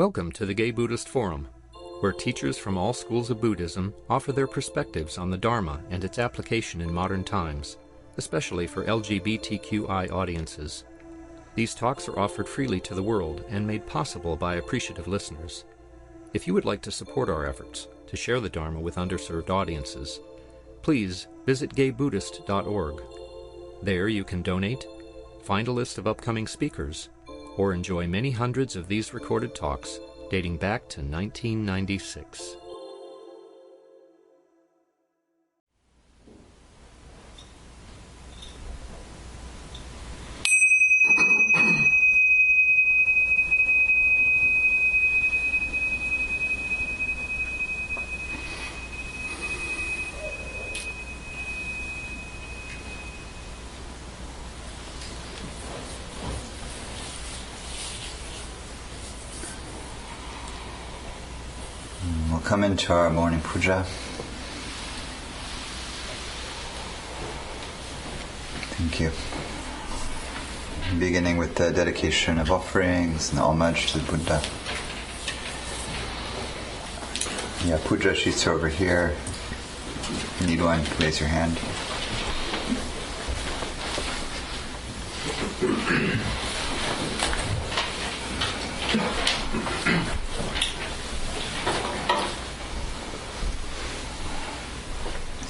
Welcome to the Gay Buddhist Forum, where teachers from all schools of Buddhism offer their perspectives on the Dharma and its application in modern times, especially for LGBTQI audiences. These talks are offered freely to the world and made possible by appreciative listeners. If you would like to support our efforts to share the Dharma with underserved audiences, please visit gaybuddhist.org. There you can donate, find a list of upcoming speakers, or enjoy many hundreds of these recorded talks dating back to 1996. We'll come into our morning puja. Thank you. Beginning with the dedication of offerings and homage to the Buddha. Yeah, puja sheets are over here. If you need one, raise your hand.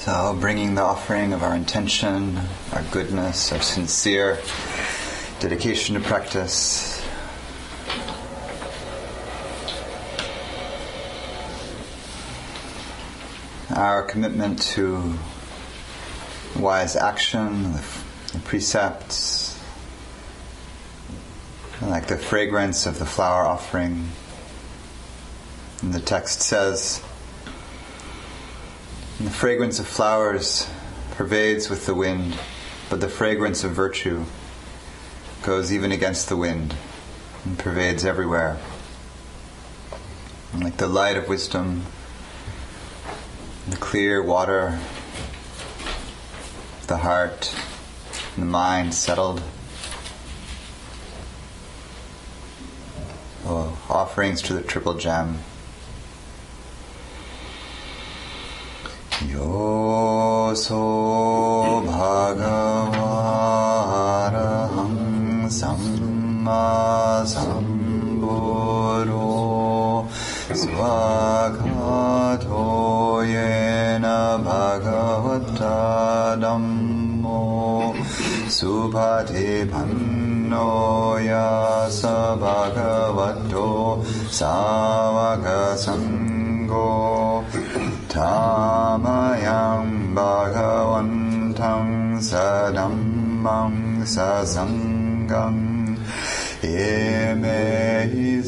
So, bringing the offering of our intention, our goodness, our sincere dedication to practice. Our commitment to wise action, the precepts, like the fragrance of the flower offering. And the text says, "The fragrance of flowers pervades with the wind, but the fragrance of virtue goes even against the wind and pervades everywhere." And like the light of wisdom, the clear water, the heart, and the mind settled. Oh, offerings to the triple gem. Yoso bhagava arahang samma sambuddho svagato yena bhagavata dhammo supatipanno yasa bhagavato savaka sangho Tamayam bhagavantang sadammam sasangham emehi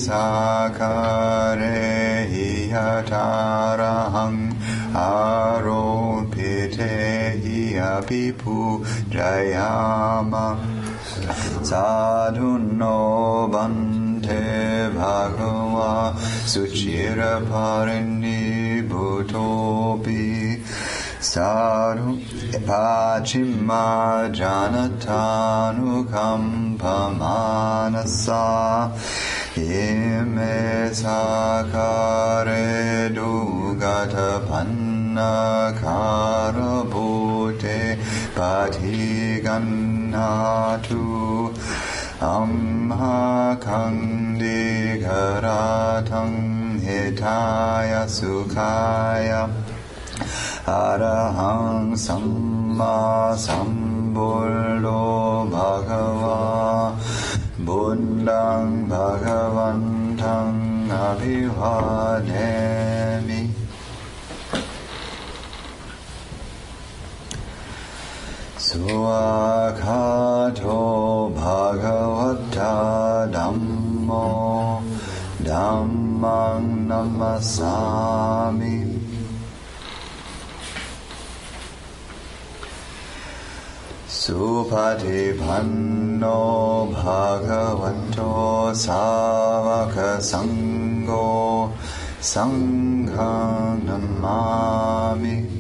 sakarehi yatarahang aropitehi apipu jayama sadhuno bante bhagava suchira parini bhutopi sadhu pachima janatanu kampamanasa ime sakare dugata panna karabhute patigannatu amha kandi garatang hitaya sukhaya arahang samma sambuddho bhagava buddhang bhagavantang abhivademi. Suakato bhagavata dhammo dhammang namasami. Supatipanno bhagavato savaka sangho sanghang namami.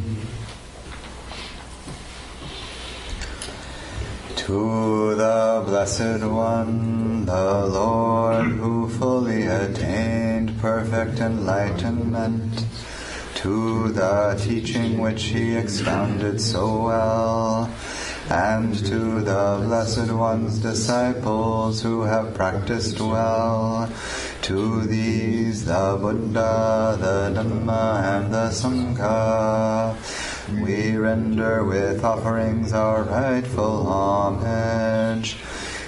To the Blessed One, the Lord who fully attained perfect enlightenment, to the teaching which he expounded so well, and to the Blessed One's disciples who have practiced well. To these, the Buddha, the Dhamma, and the Sangha, we render with offerings our rightful homage.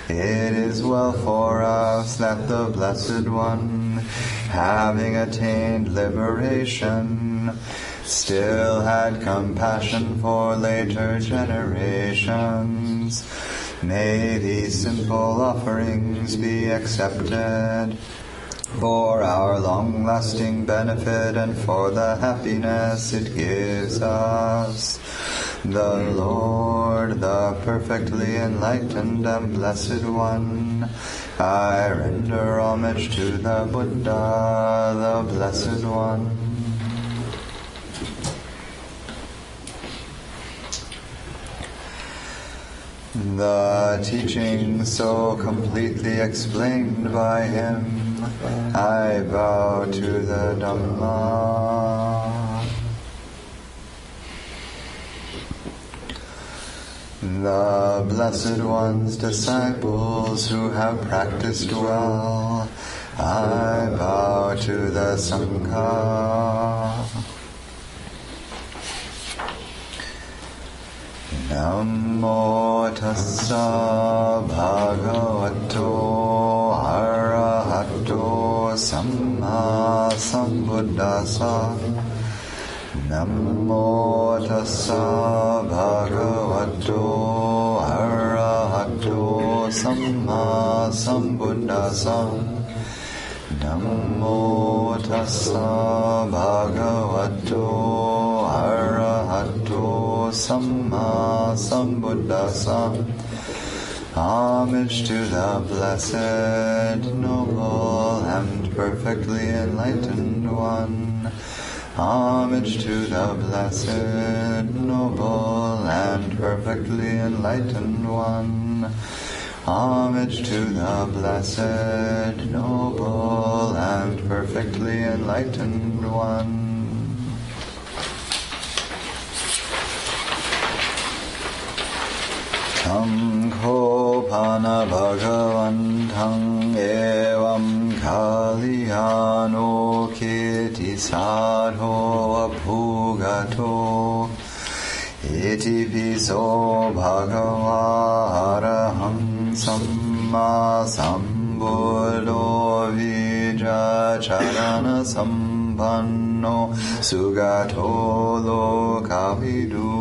It is well for us that the Blessed One, having attained liberation, still had compassion for later generations. May these simple offerings be accepted for our long-lasting benefit and for the happiness it gives us. The Lord, the perfectly enlightened and blessed One, I render homage to the Buddha, the Blessed One. The teaching so completely explained by him, I bow to the Dhamma. The Blessed One's disciples who have practiced well, I bow to the Sangha. Namo tassa bhagavato arahato samma sambuddhassa. Namo tassa bhagavato arahato samma sambuddhassa. Namo tassa bhagavato arahato samma sambuddhassa. Homage to the blessed, noble, and perfectly enlightened One. Homage to the blessed, noble, and perfectly enlightened One. Homage to the blessed, noble, and perfectly enlightened One. Sankho-pana bhagavantang evam kalyano kiti sadho abhugato iti piso bhagava araham samma sambuddho vijacharana sampanno sugato lokavidu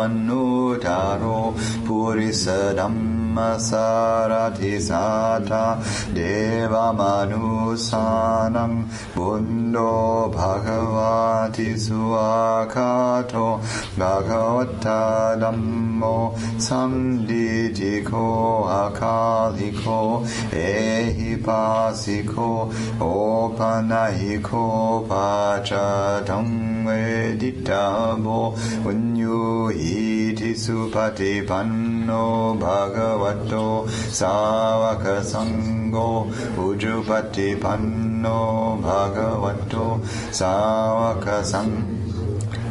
annutaro purisa dhamma sarati sata deva manusanam buddho bhagavati suakato bhagavata dhammo samditiko akaliko ehipasiko opanahiko pachatam veditabo unyu iti supati panno bhagavato savaka sango ujupati panno bhagavato savaka sango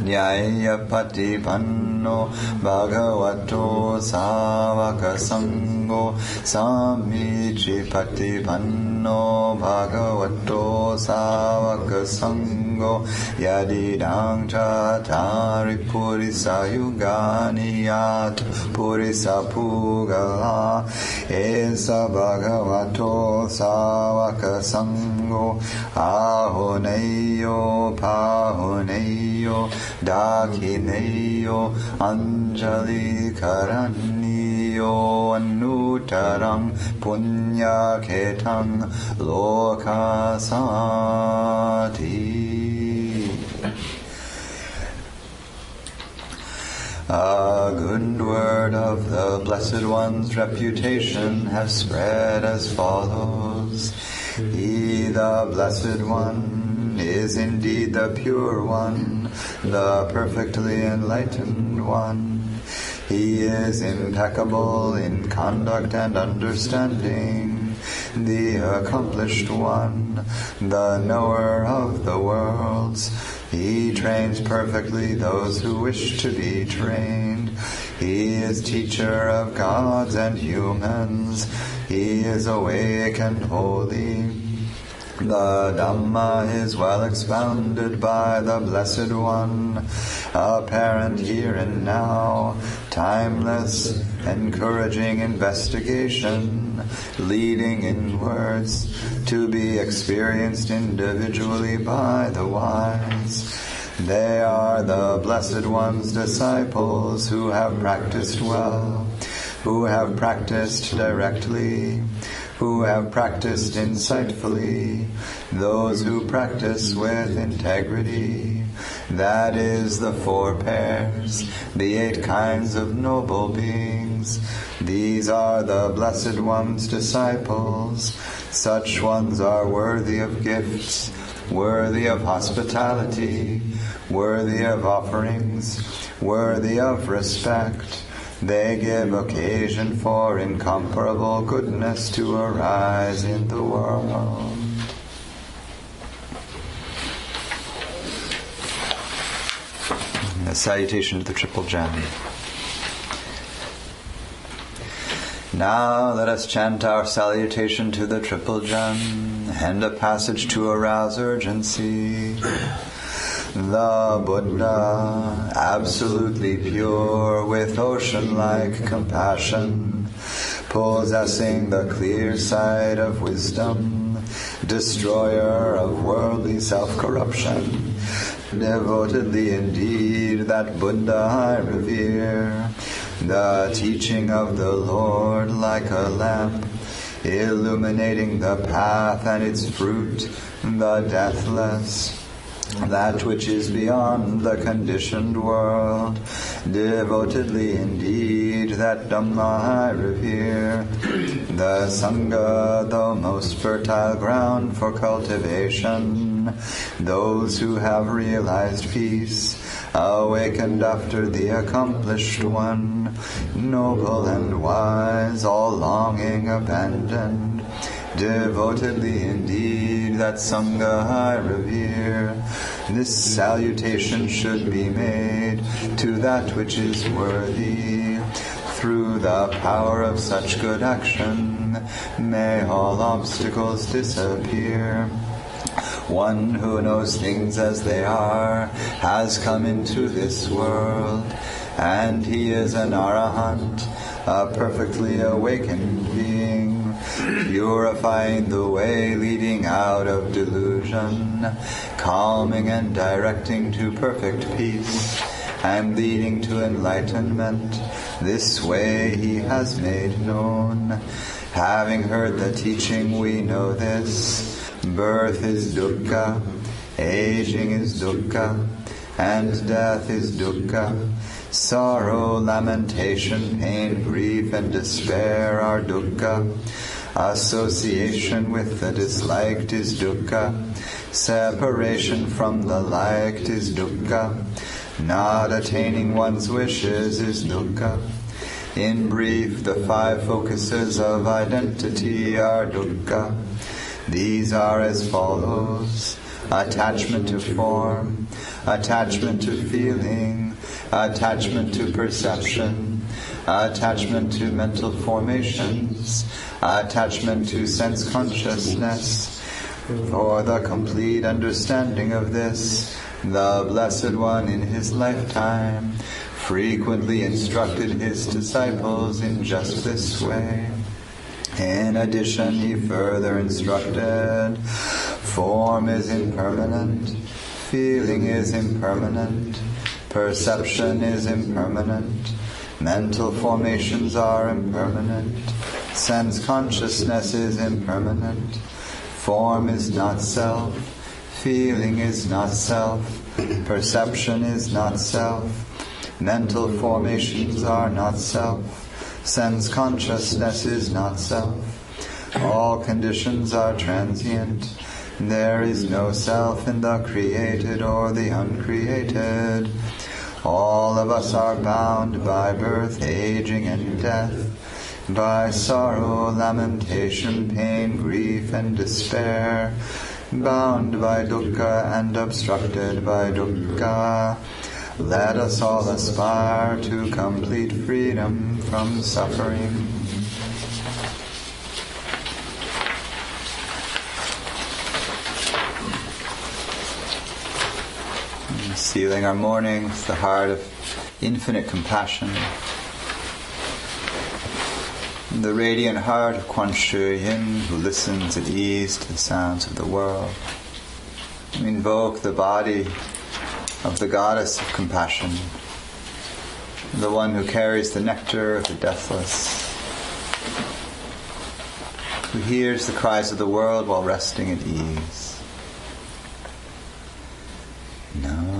Nyayapati panno bhagavato savaka sango samichipati panno bhagavato savaka sango yadidang chatari purisa yugani yat purisa pugala esa bhagavato savaka sango ahoneyo pahoneyo Dakineyo Anjali Karaniyo Anutarang Punya Ketang Lokasati. A good word of the Blessed One's reputation has spread as follows. He, the Blessed One, is indeed the Pure One, the perfectly enlightened One. He is impeccable in conduct and understanding. the accomplished one, the knower of the worlds. He trains perfectly those who wish to be trained. He is teacher of gods and humans. He is awake and holy. The Dhamma is well expounded by the Blessed One, apparent here and now, timeless, encouraging investigation, leading inwards, to be experienced individually by the wise. They are the Blessed One's disciples who have practiced well, who have practiced directly, who have practiced insightfully, those who practice with integrity. That is the 4 pairs, the 8 kinds of noble beings. These are the Blessed One's disciples. Such ones are worthy of gifts, worthy of hospitality, worthy of offerings, worthy of respect. They give occasion for incomparable goodness to arise in the world. A salutation to the Triple Gem. Now let us chant our salutation to the Triple Gem and a passage to arouse urgency. The Buddha, absolutely pure, with ocean-like compassion, possessing the clear sight of wisdom, destroyer of worldly self-corruption, devotedly indeed that Buddha I revere, the teaching of the Lord like a lamp, illuminating the path and its fruit, the deathless, that which is beyond the conditioned world, devotedly indeed that Dhamma I revere, the Sangha, the most fertile ground for cultivation, those who have realized peace, awakened after the accomplished one, noble and wise, all longing abandoned, devotedly indeed that Sangha I revere. This salutation should be made to that which is worthy. Through the power of such good action, may all obstacles disappear. One who knows things as they are has come into this world, and he is an arahant, a perfectly awakened being, purifying the way leading out of delusion, calming and directing to perfect peace, and leading to enlightenment. This way he has made known. Having heard the teaching, we know this. Birth is dukkha, aging is dukkha, and death is dukkha. Sorrow, lamentation, pain, grief, and despair are dukkha. Association with the disliked is dukkha. Separation from the liked is dukkha. Not attaining one's wishes is dukkha. In brief, the 5 focuses of identity are dukkha. These are as follows: attachment to form, attachment to feeling, attachment to perception, attachment to mental formations, attachment to sense consciousness. For the complete understanding of this, the Blessed One in his lifetime frequently instructed his disciples in just this way. In addition, he further instructed, form is impermanent, feeling is impermanent, perception is impermanent, mental formations are impermanent, sense consciousness is impermanent, form is not self, feeling is not self, perception is not self, mental formations are not self, sense consciousness is not self. All conditions are transient. There is no self in the created or the uncreated. All of us are bound by birth, aging, and death. by sorrow, lamentation, pain, grief, and despair, bound by dukkha and obstructed by dukkha. Let us all aspire to complete freedom from suffering. Sealing our morning with the heart of infinite compassion. The radiant heart of Quan Shi Yin, who listens at ease to the sounds of the world. We invoke the body of the goddess of compassion, the one who carries the nectar of the deathless, who hears the cries of the world while resting at ease. Namo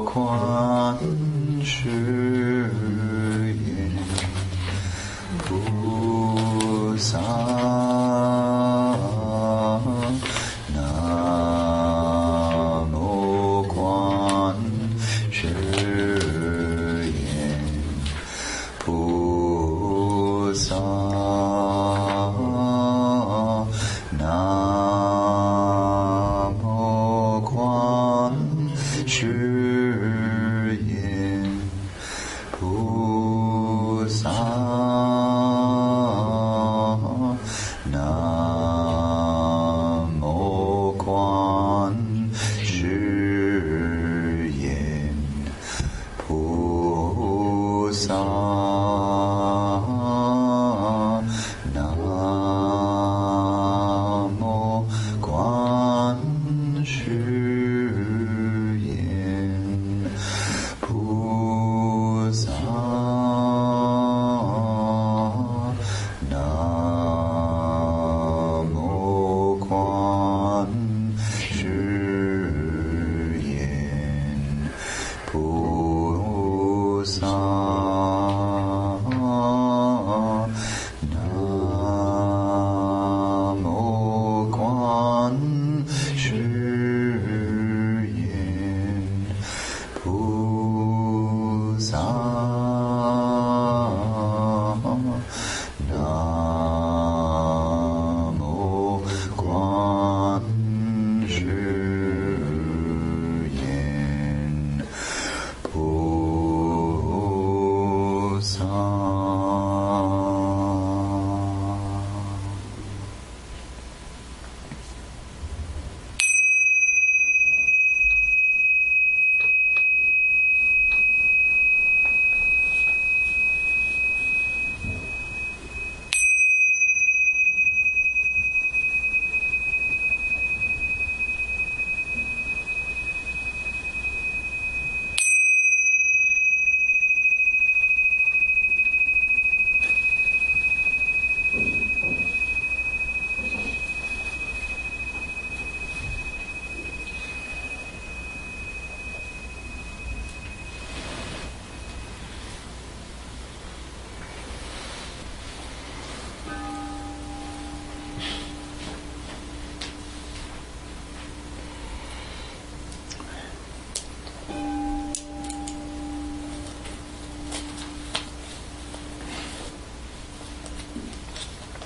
Quan Shi Yin Pusa. Namo Quan Shi Yin Pusa.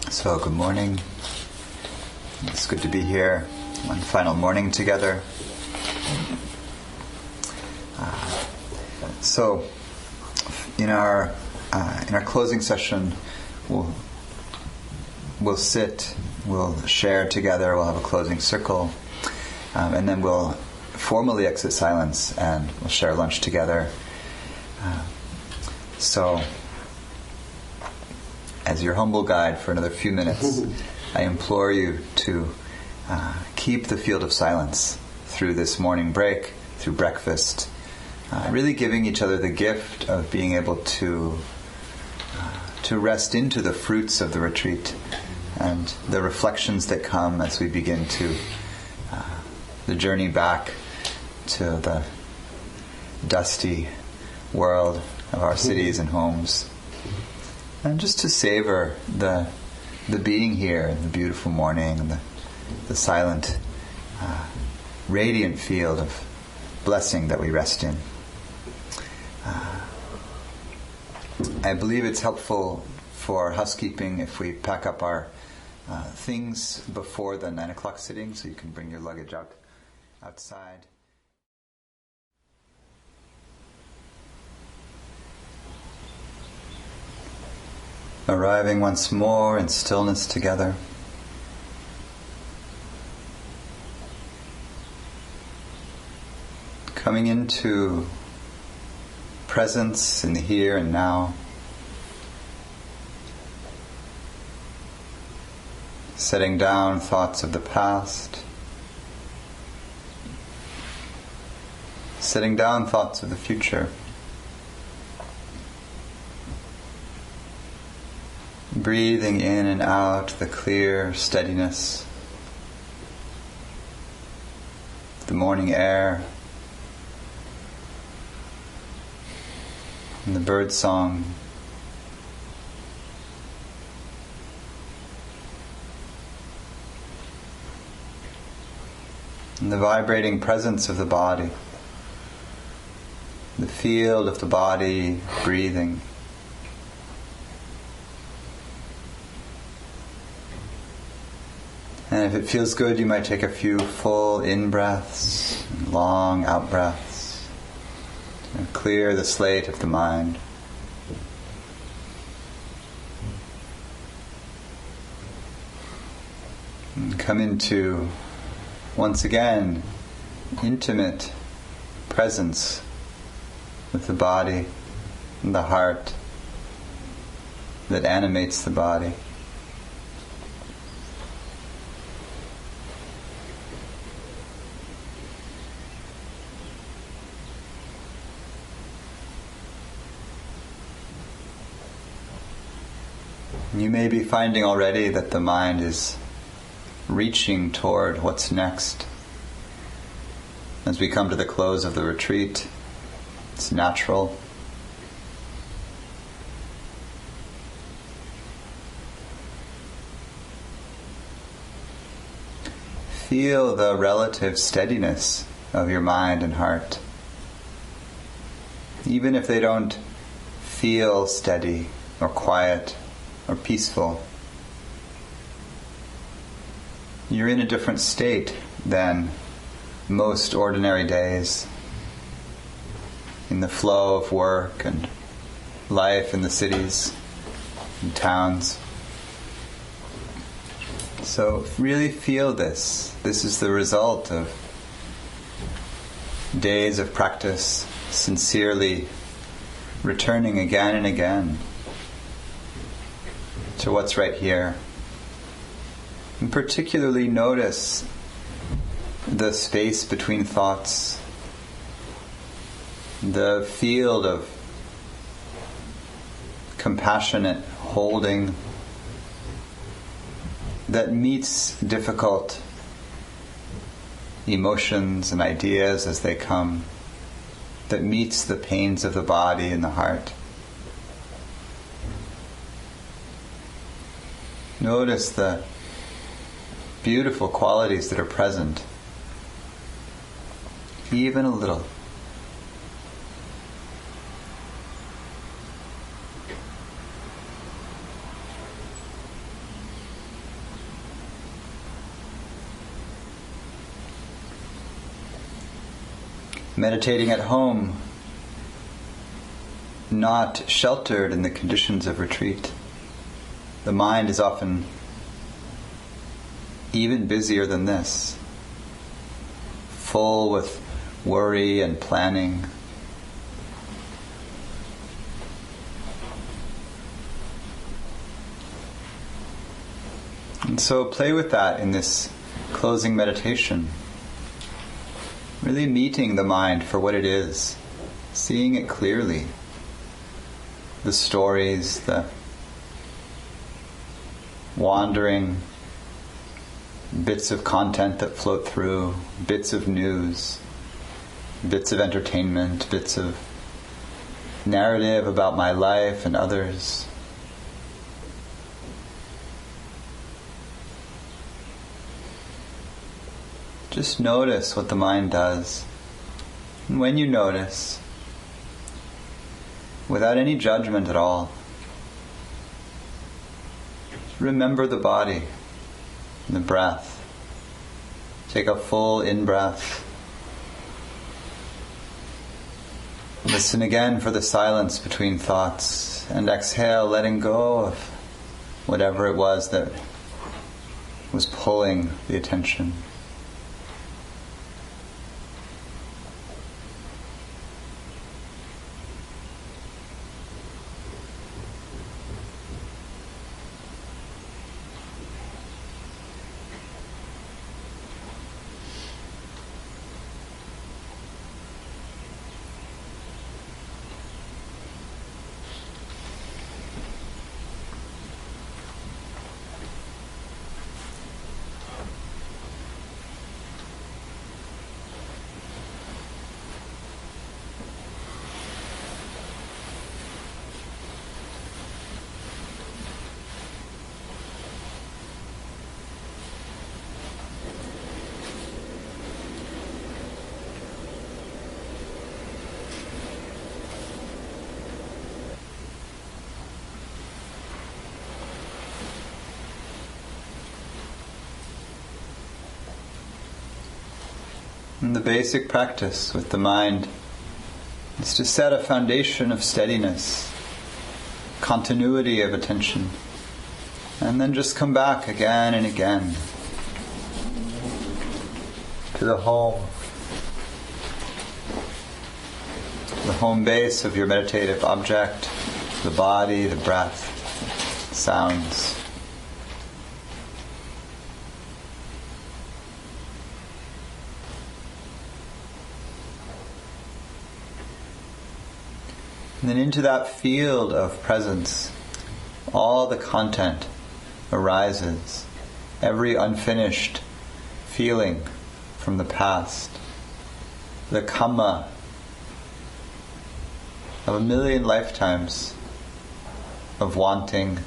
So, good morning. It's good to be here. One final morning together. So, in our closing session, we'll sit, we'll share together, we'll have a closing circle, and then we'll formally exit silence and we'll share lunch together. So, as your humble guide for another few minutes, I implore you to keep the field of silence through this morning break, through breakfast, really giving each other the gift of being able to rest into the fruits of the retreat and the reflections that come as we begin to the journey back to the dusty world of our cities and homes. And just to savor the being here, and the beautiful morning, and the silent, radiant field of blessing that we rest in. I believe it's helpful for housekeeping if we pack up our things before the 9 o'clock sitting, so you can bring your luggage outside. Arriving once more in stillness together. Coming into presence in the here and now. Setting down thoughts of the past. Setting down thoughts of the future. Breathing in and out the clear steadiness, the morning air, and the bird song. And the vibrating presence of the body, the field of the body breathing. And if it feels good, you might take a few full in-breaths and long out-breaths to clear the slate of the mind. And come into, once again, intimate presence with the body and the heart that animates the body. You may be finding already that the mind is reaching toward what's next. As we come to the close of the retreat, it's natural. Feel the relative steadiness of your mind and heart. Even if they don't feel steady or quiet or peaceful, you're in a different state than most ordinary days, in the flow of work and life in the cities and towns. So really feel this. This is the result of days of practice, sincerely returning again and again to what's right here. And particularly notice the space between thoughts, the field of compassionate holding that meets difficult emotions and ideas as they come, that meets the pains of the body and the heart. Notice the beautiful qualities that are present, even a little. Meditating at home, not sheltered in the conditions of retreat. The mind is often even busier than this, full with worry and planning. And so play with that in this closing meditation. Really meeting the mind for what it is, seeing it clearly. The stories, the wandering bits of content that float through, bits of news, bits of entertainment, bits of narrative about my life and others. Just notice what the mind does. And when you notice, without any judgment at all. Remember the body and the breath. Take a full in-breath. Listen again for the silence between thoughts, and exhale, letting go of whatever it was that was pulling the attention. And the basic practice with the mind is to set a foundation of steadiness, continuity of attention, and then just come back again and again to the home base of your meditative object, the body, the breath, sounds. And then into that field of presence, all the content arises, every unfinished feeling from the past, the kamma of 1,000,000 lifetimes of wanting,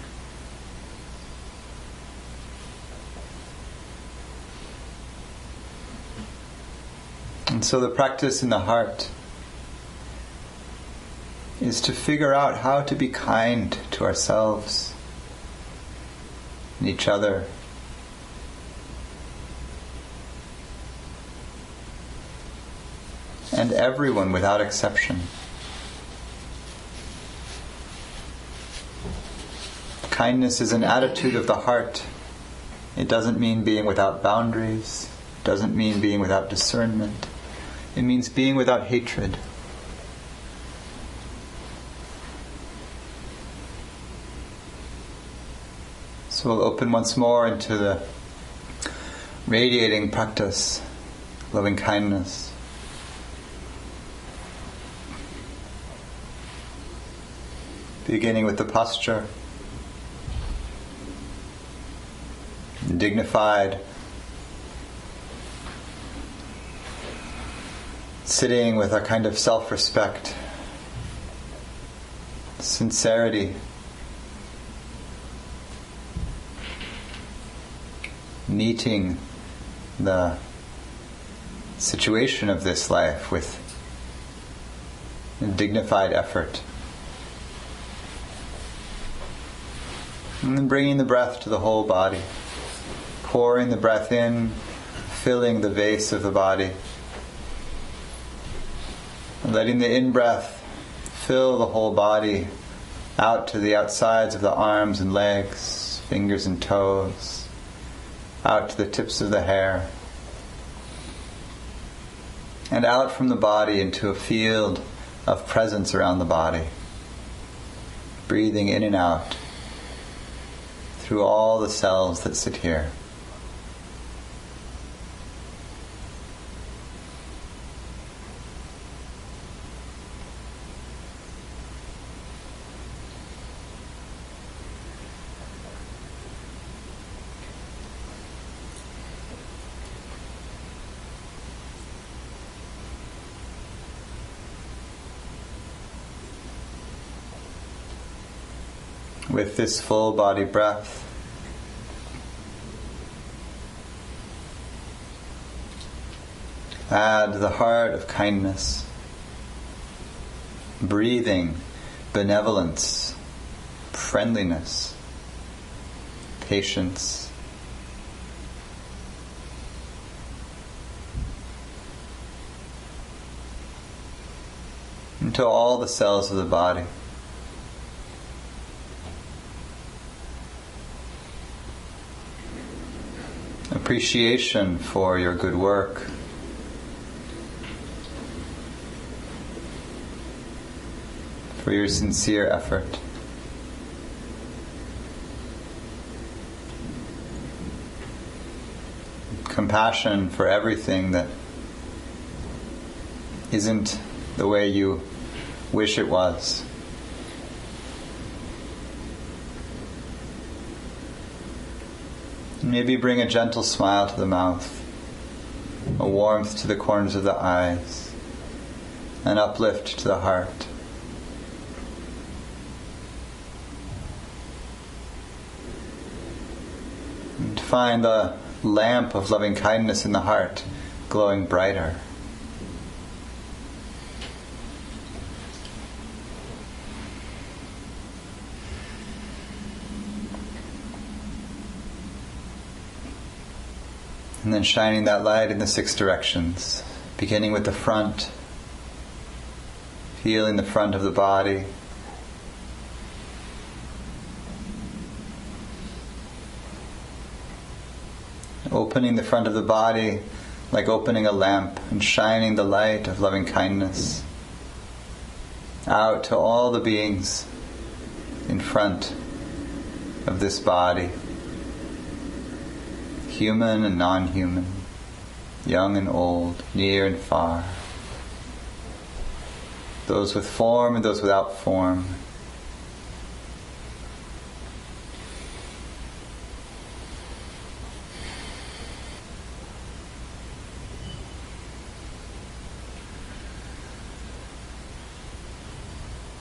and so the practice in the heart is to figure out how to be kind to ourselves and each other. And everyone without exception. Kindness is an attitude of the heart. It doesn't mean being without boundaries. It doesn't mean being without discernment. It means being without hatred. So we'll open once more into the radiating practice, loving kindness. Beginning with the posture, dignified, sitting with a kind of self-respect, sincerity, meeting the situation of this life with dignified effort. And then bringing the breath to the whole body, pouring the breath in, filling the vase of the body, and letting the in-breath fill the whole body out to the outsides of the arms and legs, fingers and toes, out to the tips of the hair, and out from the body into a field of presence around the body, breathing in and out through all the cells that sit here. With this full body breath, add the heart of kindness, breathing benevolence, friendliness, patience. Into all the cells of the body. Appreciation for your good work. For your sincere effort. Compassion for everything that isn't the way you wish it was. Maybe bring a gentle smile to the mouth, a warmth to the corners of the eyes, an uplift to the heart. And find the lamp of loving kindness in the heart glowing brighter. And then shining that light in the 6 directions, beginning with the front, feeling the front of the body, opening the front of the body like opening a lamp and shining the light of loving kindness out to all the beings in front of this body. Human and non-human, young and old, near and far, those with form and those without form.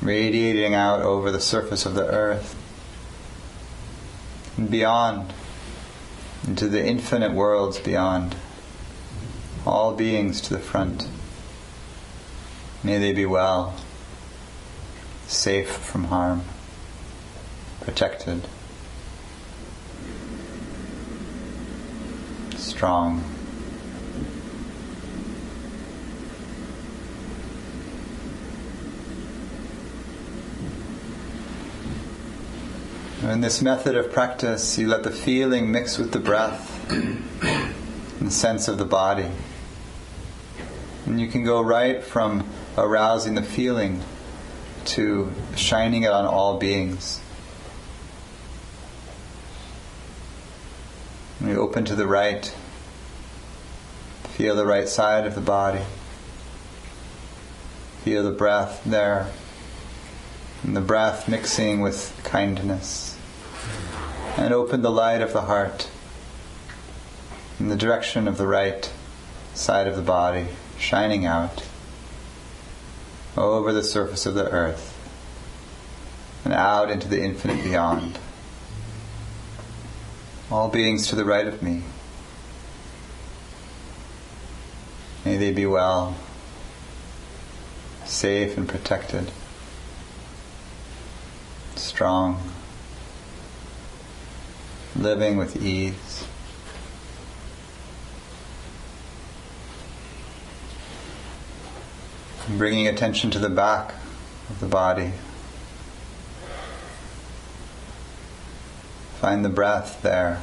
Radiating out over the surface of the earth and beyond, into the infinite worlds beyond, all beings to the front. May they be well, safe from harm, protected, strong. In this method of practice, you let the feeling mix with the breath and the sense of the body. And you can go right from arousing the feeling to shining it on all beings. When you open to the right, feel the right side of the body. Feel the breath there. And the breath mixing with kindness. And open the light of the heart in the direction of the right side of the body, shining out over the surface of the earth and out into the infinite beyond. All beings to the right of me, may they be well, safe and protected, strong, living with ease. And bringing attention to the back of the body. Find the breath there.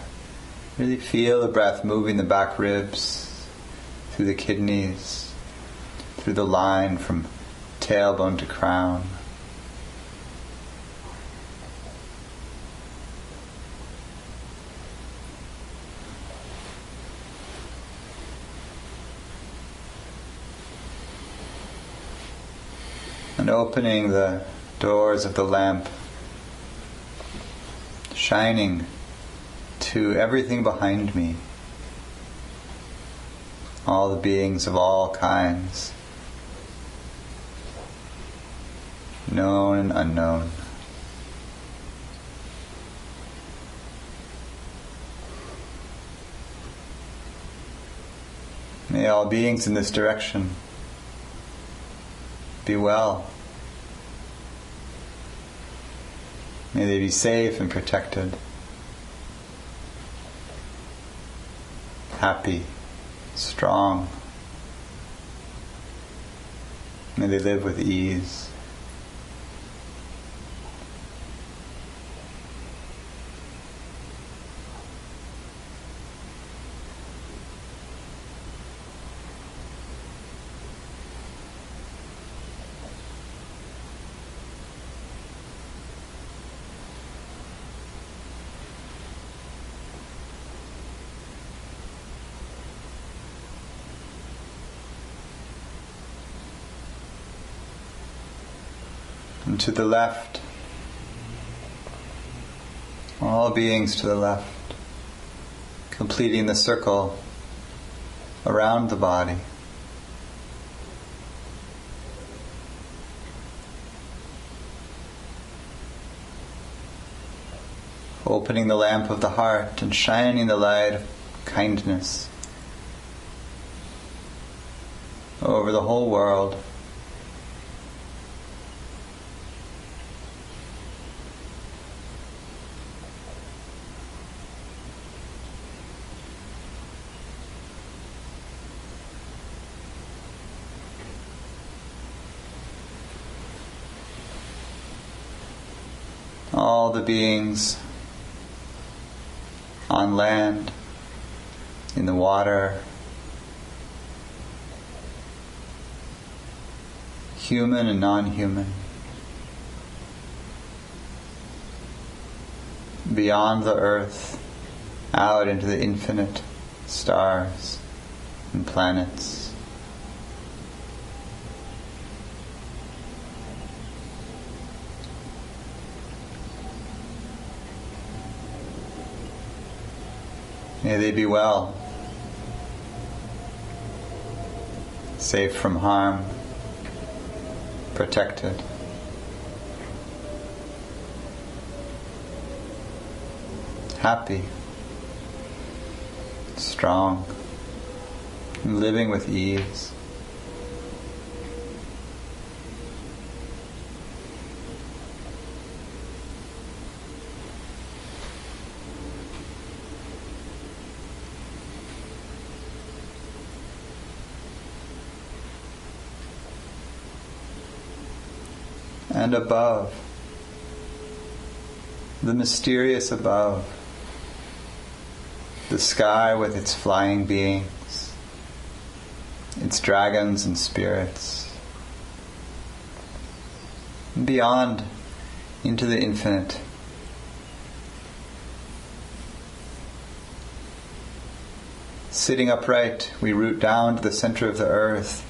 Really feel the breath moving the back ribs, through the kidneys, through the line from tailbone to crown. And opening the doors of the lamp, shining to everything behind me, all the beings of all kinds, known and unknown. May all beings in this direction be well, May they be safe and protected, happy, strong. May they live with ease. And to the left, all beings to the left, completing the circle around the body. Opening the lamp of the heart and shining the light of kindness over the whole world. All the beings on land, in the water, human and non-human, beyond the earth, out into the infinite stars and planets. May they be well, safe from harm, protected. Happy, strong, and living with ease. And above, the mysterious above, the sky with its flying beings, its dragons and spirits, and beyond into the infinite. Sitting upright, we root down to the center of the earth,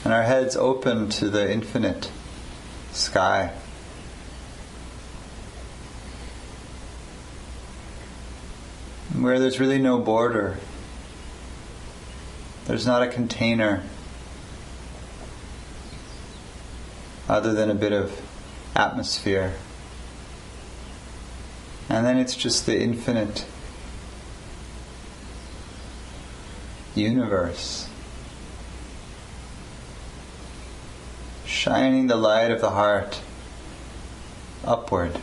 and our heads open to the infinite sky. Where there's really no border. There's not a container other than a bit of atmosphere. And then it's just the infinite universe, shining the light of the heart upward.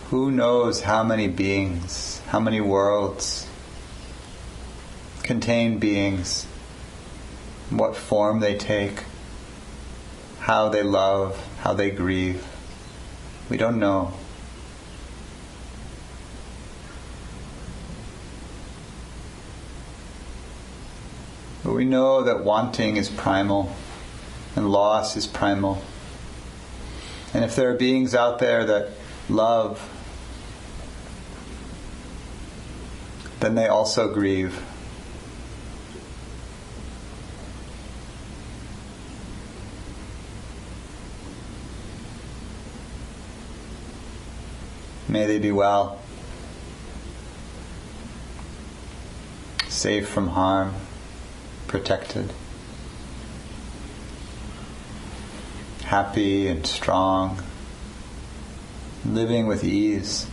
Who knows how many beings, how many worlds contain beings, what form they take, how they love, how they grieve. We don't know. But we know that wanting is primal and loss is primal. And if there are beings out there that love, then they also grieve. May they be well, safe from harm, protected, happy and strong, living with ease.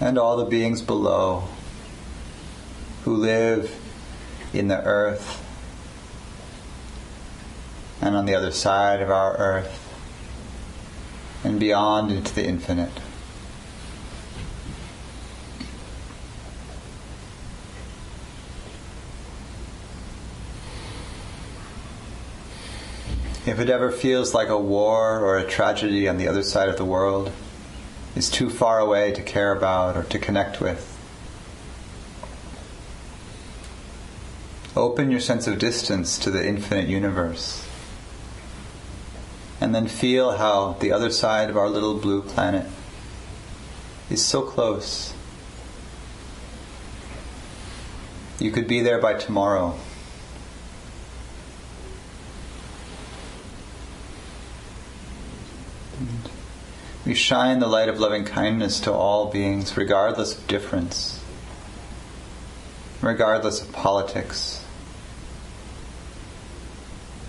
And all the beings below, who live in the earth and on the other side of our earth and beyond into the infinite. If it ever feels like a war or a tragedy on the other side of the world is too far away to care about or to connect with, open your sense of distance to the infinite universe, and then feel how the other side of our little blue planet is so close. You could be there by tomorrow. We shine the light of loving kindness to all beings, regardless of difference, regardless of politics.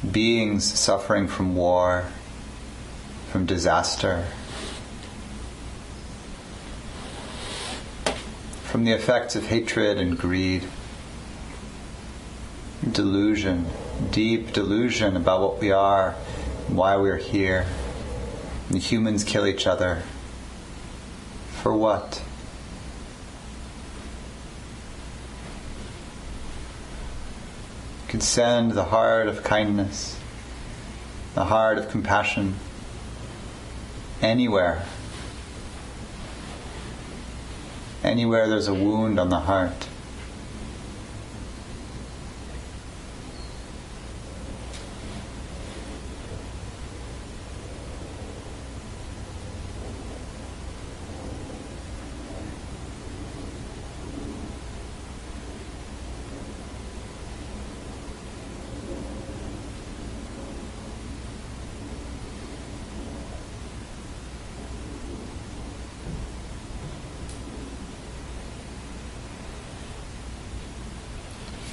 Beings suffering from war, from disaster, from the effects of hatred and greed, delusion, deep delusion about what we are, why we're here. The humans kill each other. For what? You could send the heart of kindness, the heart of compassion, anywhere. Anywhere there's a wound on the heart.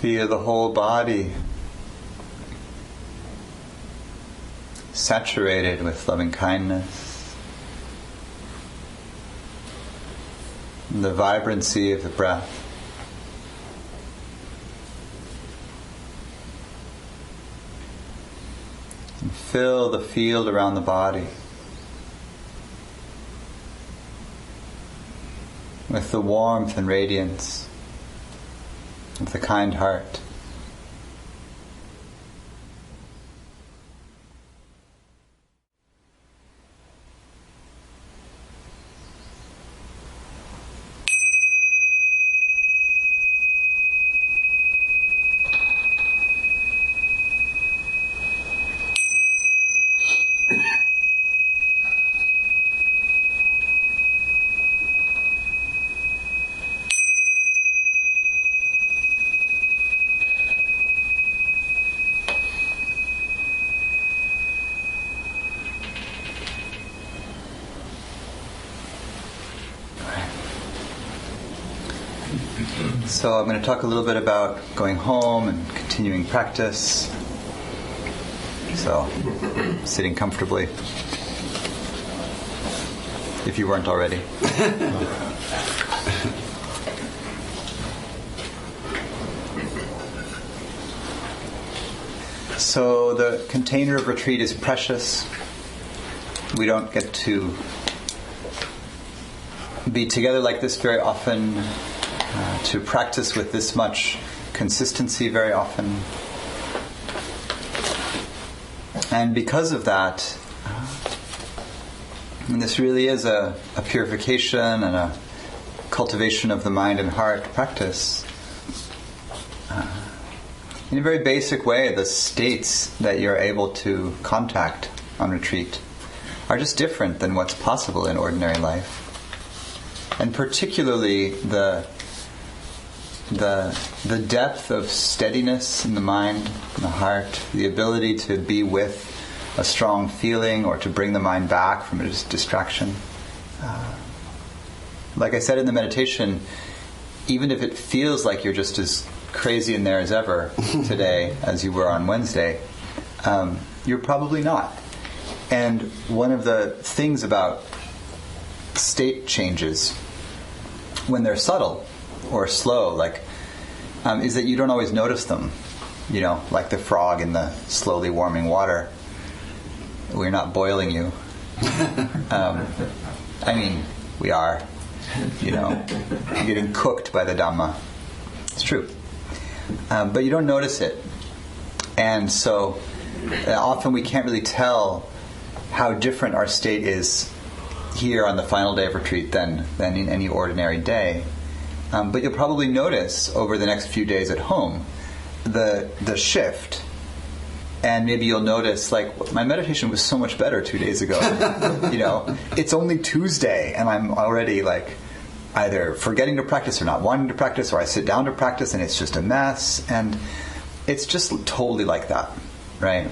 Feel the whole body saturated with loving kindness, and the vibrancy of the breath. And fill the field around the body with the warmth and radiance of the kind heart. So I'm going to talk a little bit about going home and continuing practice. So, sitting comfortably, if you weren't already. So the container of retreat is precious. We don't get to be together like this very often, to practice with this much consistency very often. And because of that, this really is a purification and a cultivation of the mind and heart practice. In a very basic way, the states that you're able to contact on retreat are just different than what's possible in ordinary life. And particularly the depth of steadiness in the mind and the heart, the ability to be with a strong feeling or to bring the mind back from a distraction. Like I said in the meditation, even if it feels like you're just as crazy in there as ever today as you were on Wednesday, you're probably not. And one of the things about state changes, when they're subtle or slow, like is that you don't always notice them. Like the frog in the slowly warming water. We're not boiling you. We are. You're getting cooked by the Dhamma. It's true. But you don't notice it. And so often we can't really tell how different our state is here on the final day of retreat than in any ordinary day. But you'll probably notice over the next few days at home the shift. And maybe you'll notice, like, my meditation was so much better 2 days ago. It's only Tuesday, and I'm already, like, either forgetting to practice or not wanting to practice, or I sit down to practice and it's just a mess. And it's just totally like that, right?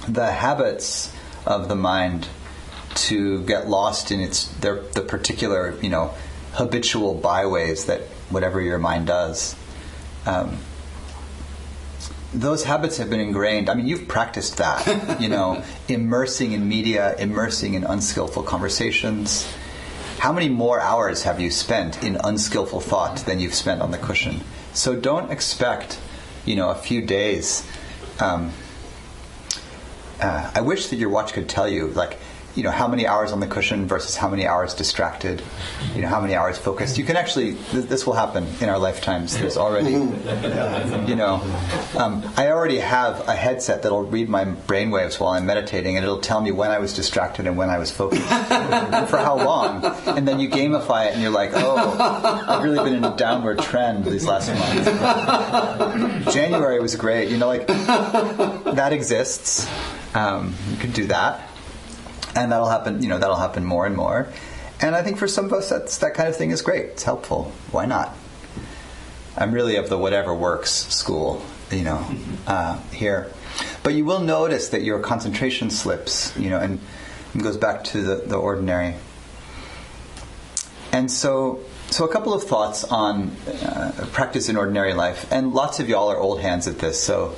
The habits of the mind to get lost in the particular, habitual byways that whatever your mind does, those habits have been ingrained. You've practiced that, immersing in media, immersing in unskillful conversations. How many more hours have you spent in unskillful thought than you've spent on the cushion? So don't expect, a few days. I wish that your watch could tell you, like, how many hours on the cushion versus how many hours distracted, how many hours focused. You can actually, this will happen in our lifetimes. There's already, I already have a headset that'll read my brainwaves while I'm meditating, and it'll tell me when I was distracted and when I was focused, for how long. And then you gamify it, and you're like, I've really been in a downward trend these last months. January was great, that exists. You can do that. And that'll happen more and more. And I think for some of us, that kind of thing is great. It's helpful. Why not? I'm really of the whatever works school, here. But you will notice that your concentration slips, and it goes back to the ordinary. And so a couple of thoughts on practice in ordinary life. And lots of y'all are old hands at this, so,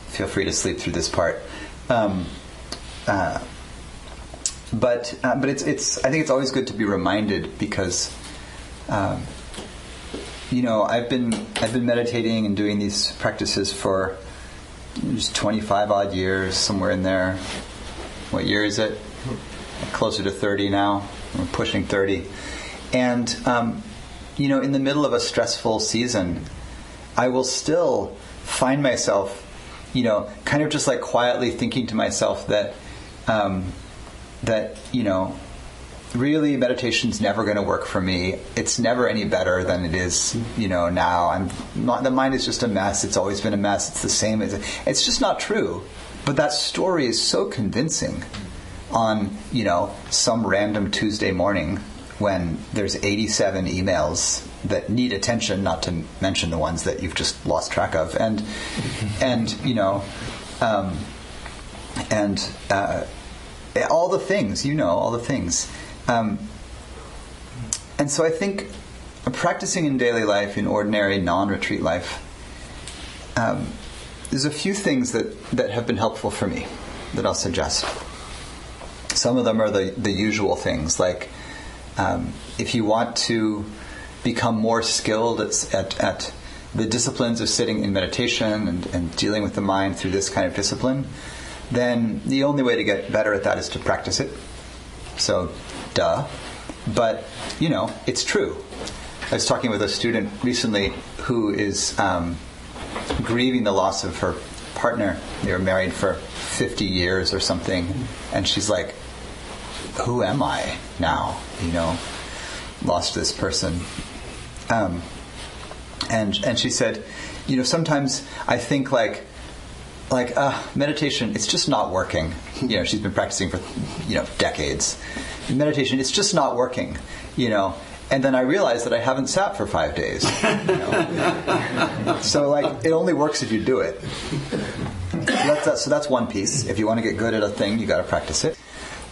feel free to sleep through this part. But it's I think it's always good to be reminded, because I've been meditating and doing these practices for just 25 odd years, somewhere in there. What year is it? Closer to 30 now. We're pushing 30. And in the middle of a stressful season, I will still find myself kind of just like quietly thinking to myself that really meditation's never going to work for me. It's never any better than it is, now. The mind is just a mess. It's always been a mess. It's the same. It's just not true. But that story is so convincing on, some random Tuesday morning when there's 87 emails that need attention, not to mention the ones that you've just lost track of. And all the things, all the things. And so I think practicing in daily life, in ordinary non-retreat life, there's a few things that have been helpful for me that I'll suggest. Some of them are the usual things, like if you want to become more skilled at the disciplines of sitting in meditation and dealing with the mind through this kind of discipline, then the only way to get better at that is to practice it. So, duh. But, it's true. I was talking with a student recently who is grieving the loss of her partner. They were married for 50 years or something. And she's like, who am I now? Lost this person. And she said, sometimes I think like meditation, it's just not working. She's been practicing for, decades. Meditation, it's just not working, And then I realized that I haven't sat for 5 days. So, it only works if you do it. So that's one piece. If you want to get good at a thing, you got to practice it.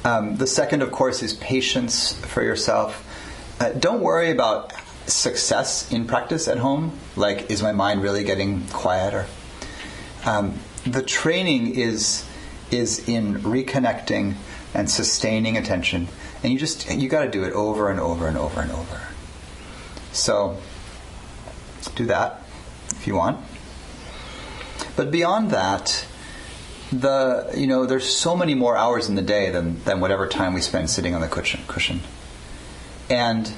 The second, of course, is patience for yourself. Don't worry about success in practice at home. Is my mind really getting quieter? The training is in reconnecting and sustaining attention, and you got to do it over and over and over and over. So Do that if you want. But beyond that, there's so many more hours in the day than whatever time we spend sitting on the cushion. And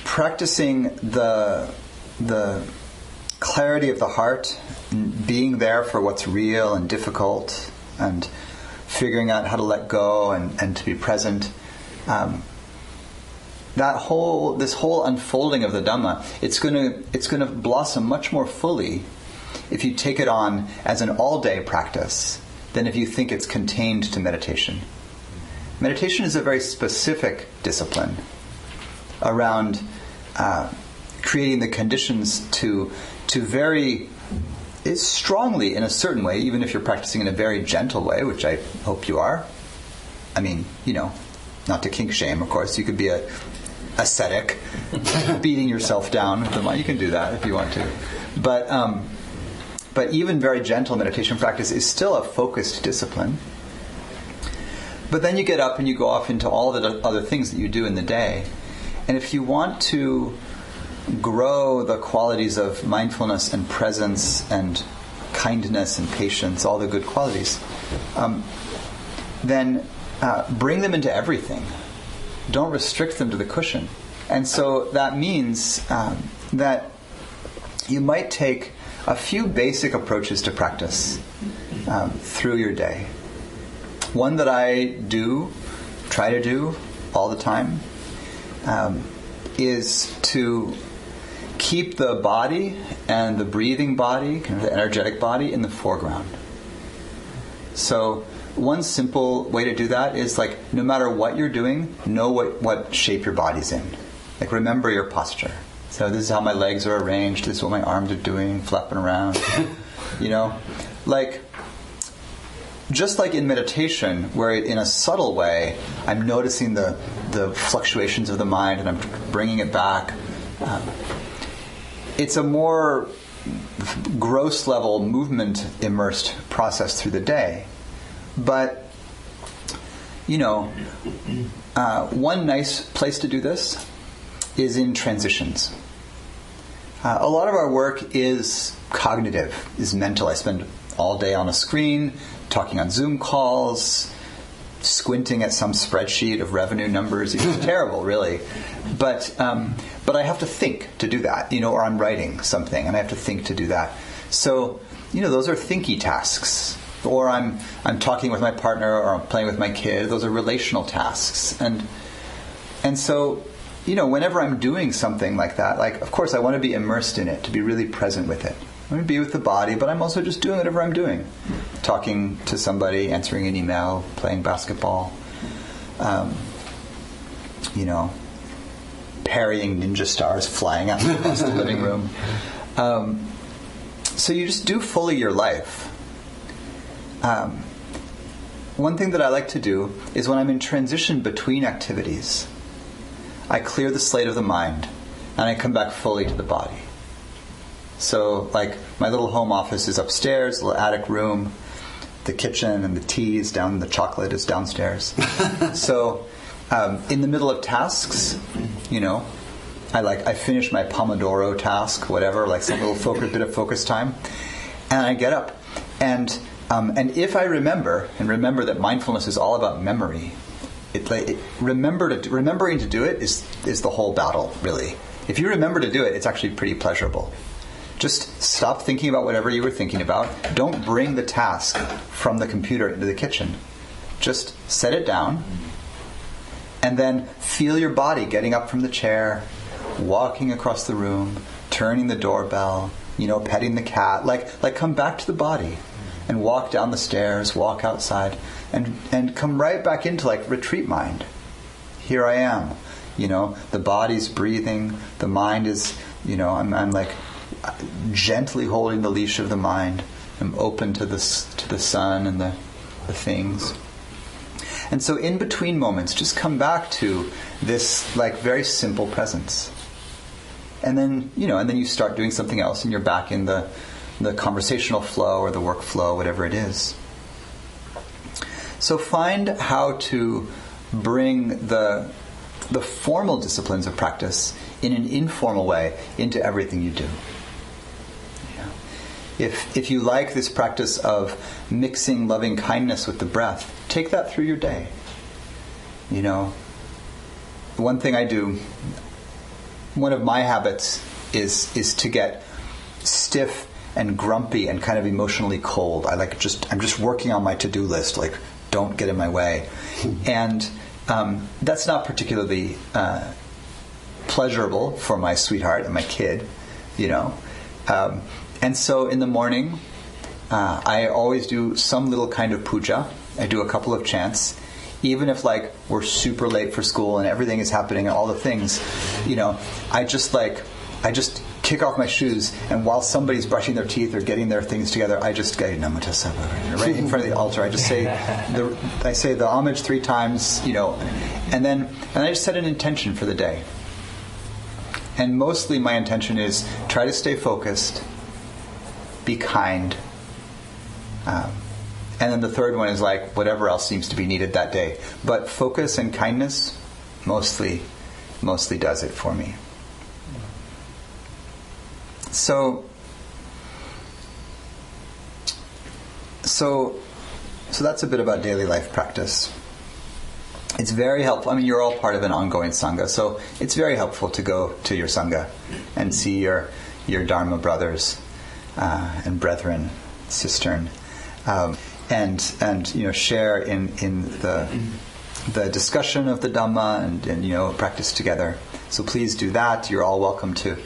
practicing the clarity of the heart, being there for what's real and difficult, and figuring out how to let go and to be present. This whole unfolding of the Dhamma, it's going to blossom much more fully if you take it on as an all-day practice than if you think it's contained to meditation. Meditation is a very specific discipline around creating the conditions to very strongly, in a certain way, even if you're practicing in a very gentle way, which I hope you are. I mean, not to kink shame, of course. You could be a ascetic, beating yourself down with the mind. You can do that if you want to. But even very gentle meditation practice is still a focused discipline. But then you get up and you go off into all the other things that you do in the day. And if you want to grow the qualities of mindfulness and presence and kindness and patience, all the good qualities, then bring them into everything. Don't restrict them to the cushion. And so that means that you might take a few basic approaches to practice through your day. One that I try to do all the time, is to keep the body and the breathing body, kind of the energetic body, in the foreground. So one simple way to do that is, like, no matter what you're doing, know what shape your body's in. Like, remember your posture. So this is how my legs are arranged, this is what my arms are doing, flapping around. Like, just like in meditation, where in a subtle way, I'm noticing the fluctuations of the mind and I'm bringing it back. It's a more gross level movement immersed process through the day. But, one nice place to do this is in transitions. A lot of our work is cognitive, is mental. I spend all day on a screen, talking on Zoom calls, squinting at some spreadsheet of revenue numbers. It's terrible, really. But I have to think to do that, or I'm writing something and I have to think to do that. So, those are thinky tasks. Or I'm talking with my partner, or I'm playing with my kid. Those are relational tasks. And so, whenever I'm doing something like that, like, of course I want to be immersed in it, to be really present with it. I want to be with the body, but I'm also just doing whatever I'm doing. Talking to somebody, answering an email, playing basketball, parrying ninja stars flying out across the living room. So you just do fully your life. One thing that I like to do is when I'm in transition between activities, I clear the slate of the mind and I come back fully to the body. So, like, my little home office is upstairs, a little attic room, the kitchen and the tea is down, the chocolate is downstairs. So, in the middle of tasks, I finish my Pomodoro task, whatever, like some little bit of focus time, and I get up, and if I remember that mindfulness is all about memory, remembering to do it is the whole battle, really. If you remember to do it, it's actually pretty pleasurable. Just stop thinking about whatever you were thinking about. Don't bring the task from the computer into the kitchen. Just set it down, and then feel your body getting up from the chair, walking across the room, turning the doorbell, petting the cat. Like come back to the body and walk down the stairs, walk outside, and come right back into, like, retreat mind. Here I am. The body's breathing, the mind is, I'm like gently holding the leash of the mind. I'm open to the sun and the things. And so in between moments, just come back to this, like, very simple presence. And then, you start doing something else and you're back in the conversational flow or the work flow, whatever it is. So find how to bring the formal disciplines of practice in an informal way into everything you do. If you like this practice of mixing loving kindness with the breath, take that through your day. One thing I do, one of my habits is to get stiff and grumpy and kind of emotionally cold. I'm just working on my to-do list, like, don't get in my way. And that's not particularly pleasurable for my sweetheart and my kid, and so in the morning, I always do some little kind of puja. I do a couple of chants. Even if we're super late for school and everything is happening and all the things, I just kick off my shoes, and while somebody's brushing their teeth or getting their things together, I just go Namo Tassa Bhagavate, right in front of the altar. I just say the homage 3 times, and then I just set an intention for the day. And mostly my intention is try to stay focused, be kind, and then the third one is whatever else seems to be needed that day. But focus and kindness mostly does it for me. So that's a bit about daily life practice. It's very helpful. You're all part of an ongoing Sangha, so it's very helpful to go to your Sangha and see your Dharma brothers and brethren, sistern, and share in the discussion of the Dhamma and practice together. So please do that. You're all welcome to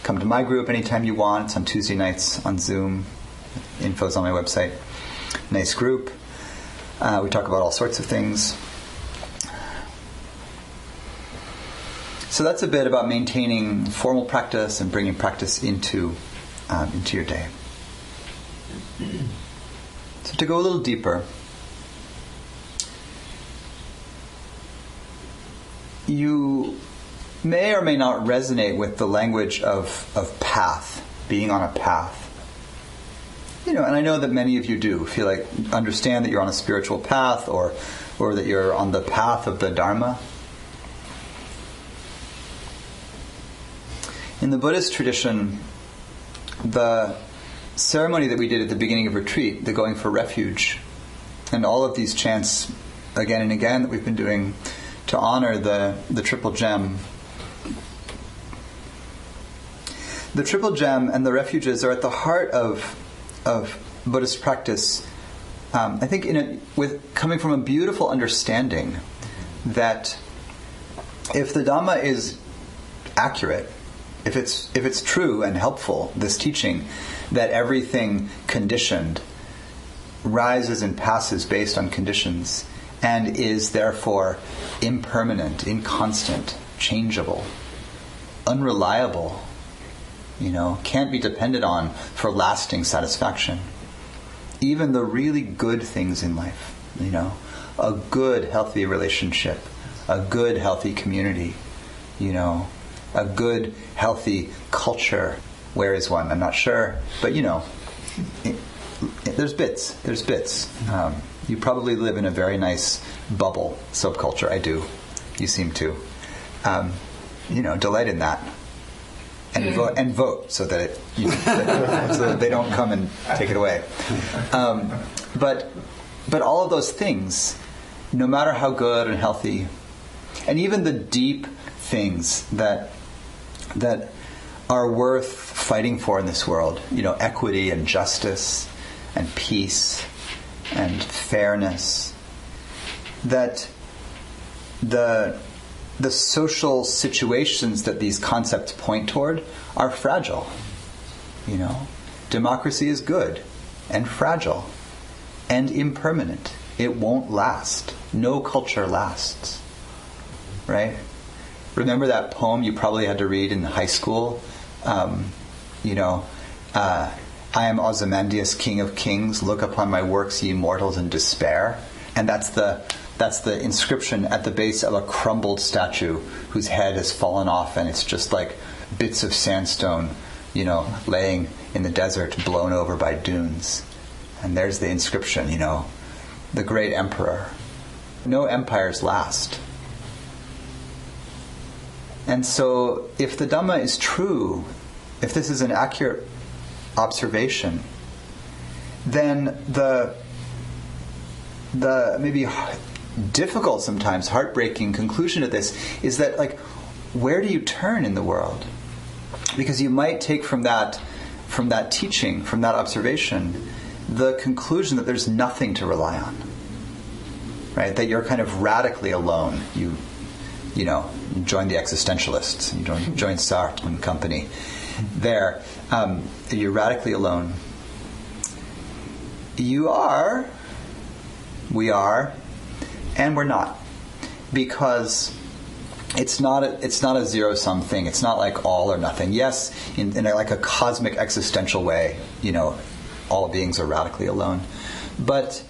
come to my group anytime you want. It's on Tuesday nights on Zoom. Info's on my website. Nice group. We talk about all sorts of things. So that's a bit about maintaining formal practice and bringing practice into your day. So to go a little deeper, you may or may not resonate with the language of path, being on a path. And I know that many of you do feel understand that you're on a spiritual path or that you're on the path of the Dharma. In the Buddhist tradition, the ceremony that we did at the beginning of retreat, the going for refuge, and all of these chants again and again that we've been doing to honor the triple gem. The triple gem and the refuges are at the heart of Buddhist practice. I think with coming from a beautiful understanding that if the Dhamma is accurate, if it's true and helpful, this teaching, that everything conditioned rises and passes based on conditions and is therefore impermanent, inconstant, changeable, unreliable, can't be depended on for lasting satisfaction. Even the really good things in life, a good, healthy relationship, a good, healthy community, a good, healthy culture. Where is one? I'm not sure. But, there's bits. You probably live in a very nice bubble subculture. I do. You seem to. Delight in that. And vote so that so that they don't come and take it away. But all of those things, no matter how good and healthy, and even the deep things that are worth fighting for in this world, equity and justice and peace and fairness, that the social situations that these concepts point toward are fragile. Democracy is good and fragile and impermanent. It won't last. No culture lasts. Right? Remember that poem you probably had to read in high school? I am Ozymandias, king of kings. Look upon my works, ye mortals, in despair. And that's the inscription at the base of a crumbled statue whose head has fallen off, and it's just like bits of sandstone, laying in the desert, blown over by dunes. And there's the inscription, the great emperor. No empires last. And so if the Dhamma is true, if this is an accurate observation, then the maybe difficult, sometimes heartbreaking conclusion of this is that, like, where do you turn in the world? Because you might take from that teaching, from that observation, the conclusion that there's nothing to rely on, right? That you're kind of radically alone. You join the existentialists, you join Sartre and company. There, you're radically alone. We are, and we're not, because it's not a zero-sum thing. It's not like all or nothing. Yes, in like a cosmic existential way, all beings are radically alone, but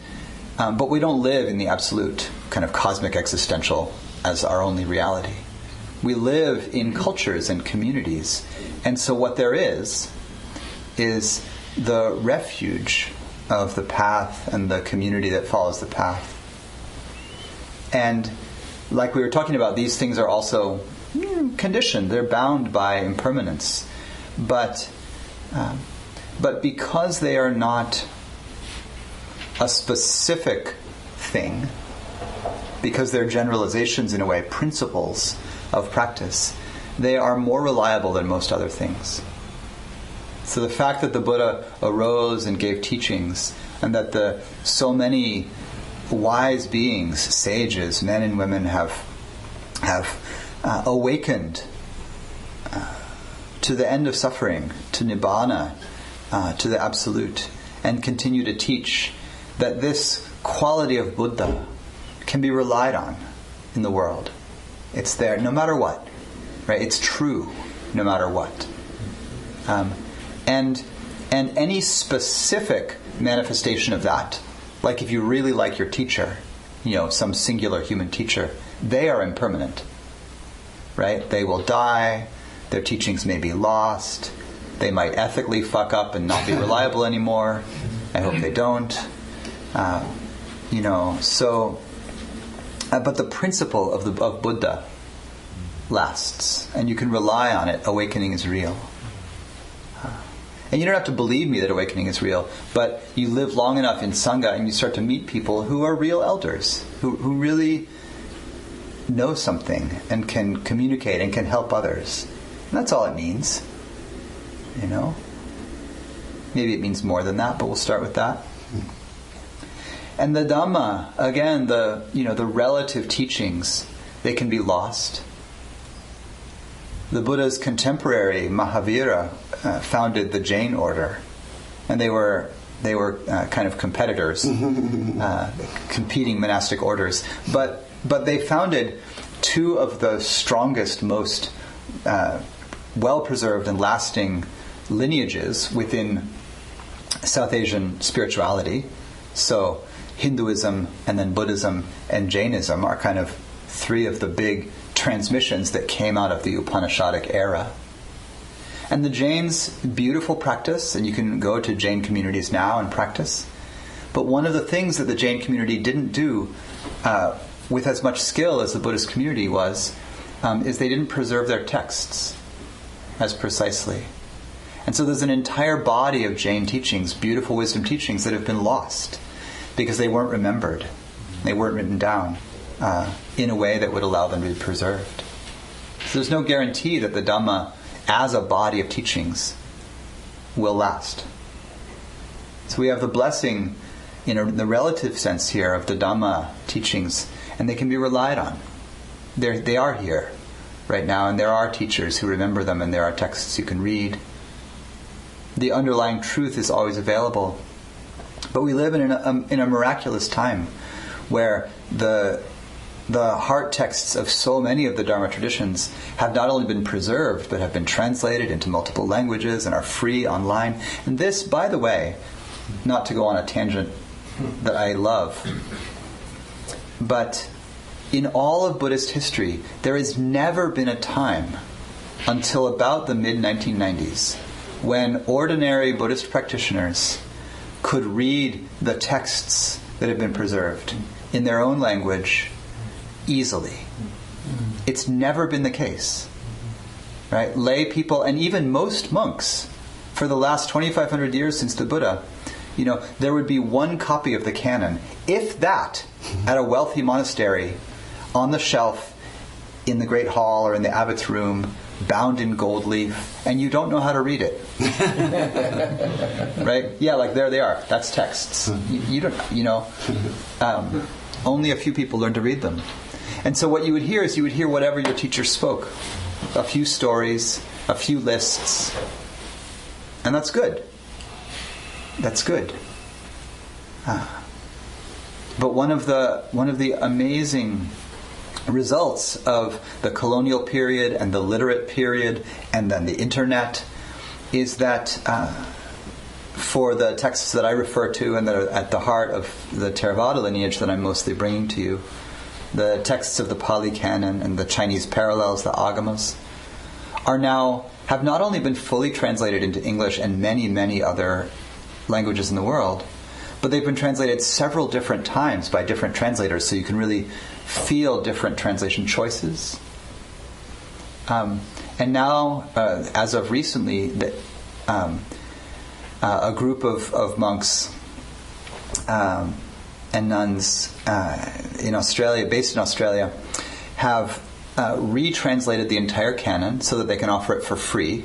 we don't live in the absolute kind of cosmic existential as our only reality. We live in cultures and communities, and so what there is the refuge of the path and the community that follows the path. And like we were talking about, these things are also conditioned. They're bound by impermanence. But because they are not a specific thing, because they're generalizations in a way, principles of practice, they are more reliable than most other things. So the fact that the Buddha arose and gave teachings, and that so many wise beings, sages, men and women have awakened to the end of suffering, to Nibbana, to the Absolute, and continue to teach that this quality of Buddha can be relied on in the world. It's there no matter what, right? It's true no matter what. And any specific manifestation of that, like if you really like your teacher, some singular human teacher, they are impermanent, right? They will die, their teachings may be lost, they might ethically fuck up and not be reliable anymore. I hope they don't. But the principle of Buddha lasts, and you can rely on it. Awakening is real. And you don't have to believe me that awakening is real, but you live long enough in Sangha and you start to meet people who are real elders, who really know something and can communicate and can help others. And that's all it means. Maybe it means more than that, but we'll start with that. And the Dhamma, again, the relative teachings, they can be lost. The Buddha's contemporary Mahavira founded the Jain order, and they were kind of competitors, competing monastic orders. But they founded two of the strongest, most well-preserved and lasting lineages within South Asian spirituality. So Hinduism and then Buddhism and Jainism are kind of three of the big transmissions that came out of the Upanishadic era. And the Jains, beautiful practice, and you can go to Jain communities now and practice. But one of the things that the Jain community didn't do with as much skill as the Buddhist community is they didn't preserve their texts as precisely. And so there's an entire body of Jain teachings, beautiful wisdom teachings, that have been lost because they weren't remembered. They weren't written down in a way that would allow them to be preserved. So there's no guarantee that the Dhamma as a body of teachings will last. So we have the blessing in the relative sense here of the Dhamma teachings, and they can be relied on. They are here right now, and there are teachers who remember them, and there are texts you can read. The underlying truth is always available. But we live in a miraculous time where the heart texts of so many of the Dharma traditions have not only been preserved, but have been translated into multiple languages and are free online. And this, by the way, not to go on a tangent that I love, but in all of Buddhist history, there has never been a time until about the mid-1990s when ordinary Buddhist practitioners could read the texts that have been preserved in their own language easily. It's never been the case. right? Lay people, and even most monks, for the last 2,500 years since the Buddha, there would be one copy of the canon, if that, at a wealthy monastery, on the shelf, in the great hall or in the abbot's room, bound in gold leaf, and you don't know how to read it. Right? Yeah, like there they are. That's texts. You don't, only a few people learn to read them. And so what you would hear is you would hear whatever your teacher spoke. A few stories, a few lists. And that's good. That's good. But one of the amazing results of the colonial period and the literate period and then the internet is that for the texts that I refer to and that are at the heart of the Theravada lineage that I'm mostly bringing to you, the texts of the Pali Canon and the Chinese parallels, the Agamas, have not only been fully translated into English and many, many other languages in the world, but they've been translated several different times by different translators, so you can really feel different translation choices. And now, as of recently, a group of monks and nuns in Australia, based in Australia, have retranslated the entire canon so that they can offer it for free,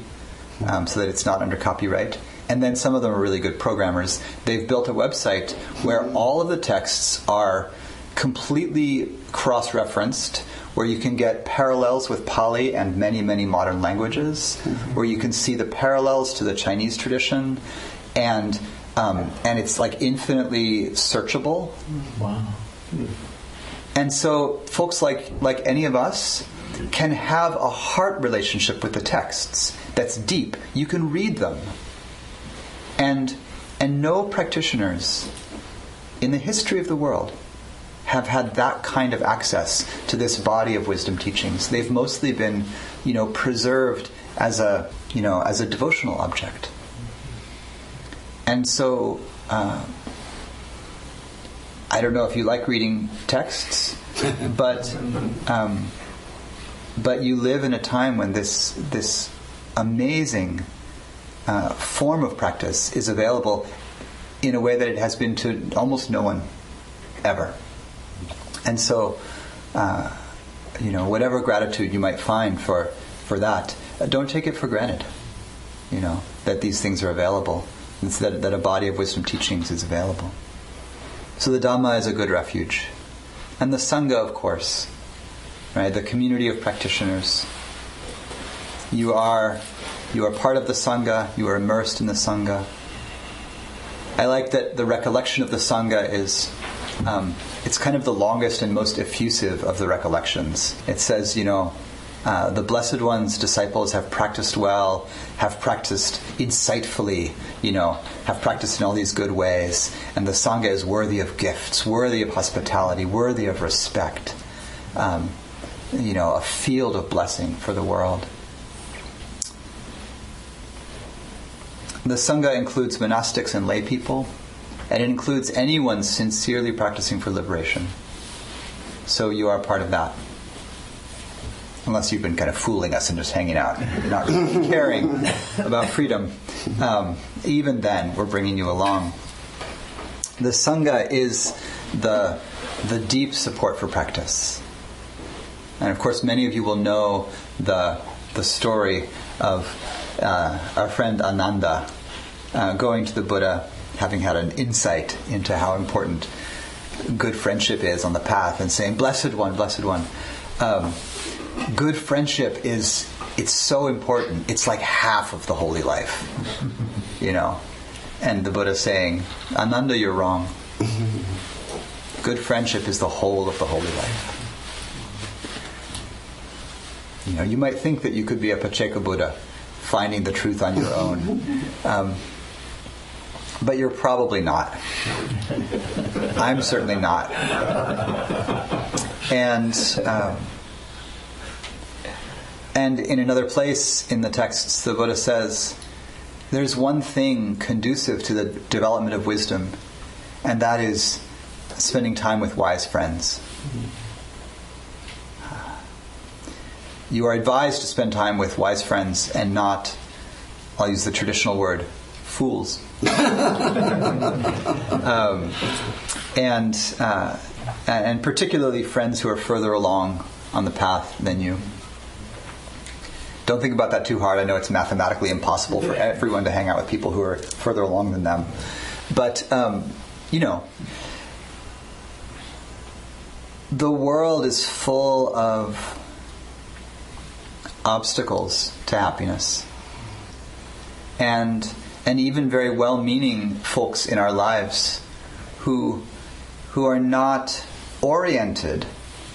so that it's not under copyright. And then some of them are really good programmers. They've built a website where all of the texts are completely cross-referenced, where you can get parallels with Pali and many, many modern languages, where you can see the parallels to the Chinese tradition, and it's like infinitely searchable. Wow. And so folks like any of us can have a heart relationship with the texts that's deep. You can read them. And no practitioners in the history of the world have had that kind of access to this body of wisdom teachings. They've mostly been, preserved as a devotional object. And so, I don't know if you like reading texts, but you live in a time when this amazing form of practice is available in a way that it has been to almost no one ever. And so, whatever gratitude you might find for that, don't take it for granted, that these things are available, that a body of wisdom teachings is available. So the Dhamma is a good refuge. And the Sangha, of course, right, the community of practitioners. You are part of the Sangha, you are immersed in the Sangha. I like that the recollection of the Sangha is, it's kind of the longest and most effusive of the recollections. It says, the Blessed One's disciples have practiced well, have practiced insightfully, have practiced in all these good ways, and the Sangha is worthy of gifts, worthy of hospitality, worthy of respect, a field of blessing for the world. The Sangha includes monastics and lay people, and it includes anyone sincerely practicing for liberation. So you are part of that. Unless you've been kind of fooling us and just hanging out, not really caring about freedom. Even then, we're bringing you along. The Sangha is the deep support for practice. And of course, many of you will know the story of our friend Ananda going to the Buddha, having had an insight into how important good friendship is on the path, and saying, Blessed One, Blessed One. Good friendship it's so important. It's like half of the holy life, And the Buddha saying, Ananda, you're wrong. Good friendship is the whole of the holy life. You might think that you could be a Pacceka Buddha, finding the truth on your own. But you're probably not. I'm certainly not. And in another place in the texts, the Buddha says, there's one thing conducive to the development of wisdom, and that is spending time with wise friends. you are advised to spend time with wise friends and not, I'll use the traditional word, fools. And particularly friends who are further along on the path than you. Don't think about that too hard. I know it's mathematically impossible for everyone to hang out with people who are further along than them. But, the world is full of obstacles to happiness. And even very well-meaning folks in our lives who are not oriented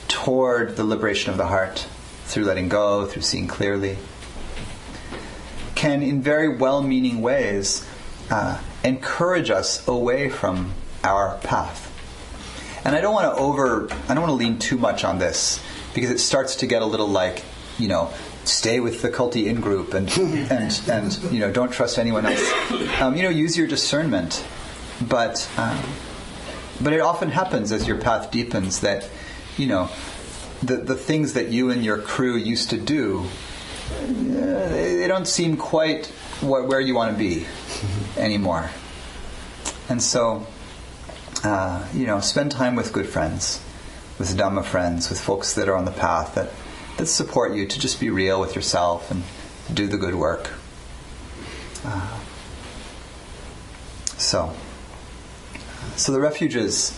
toward the liberation of the heart through letting go, through seeing clearly, can in very well-meaning ways encourage us away from our path. And I don't want to lean too much on this, because it starts to get a little like, stay with the culty in-group and don't trust anyone else. Use your discernment. But it often happens as your path deepens that, the things that you and your crew used to do, they don't seem quite where you want to be anymore. And so, spend time with good friends, with Dhamma friends, with folks that are on the path that support you to just be real with yourself and do the good work. So the refuges,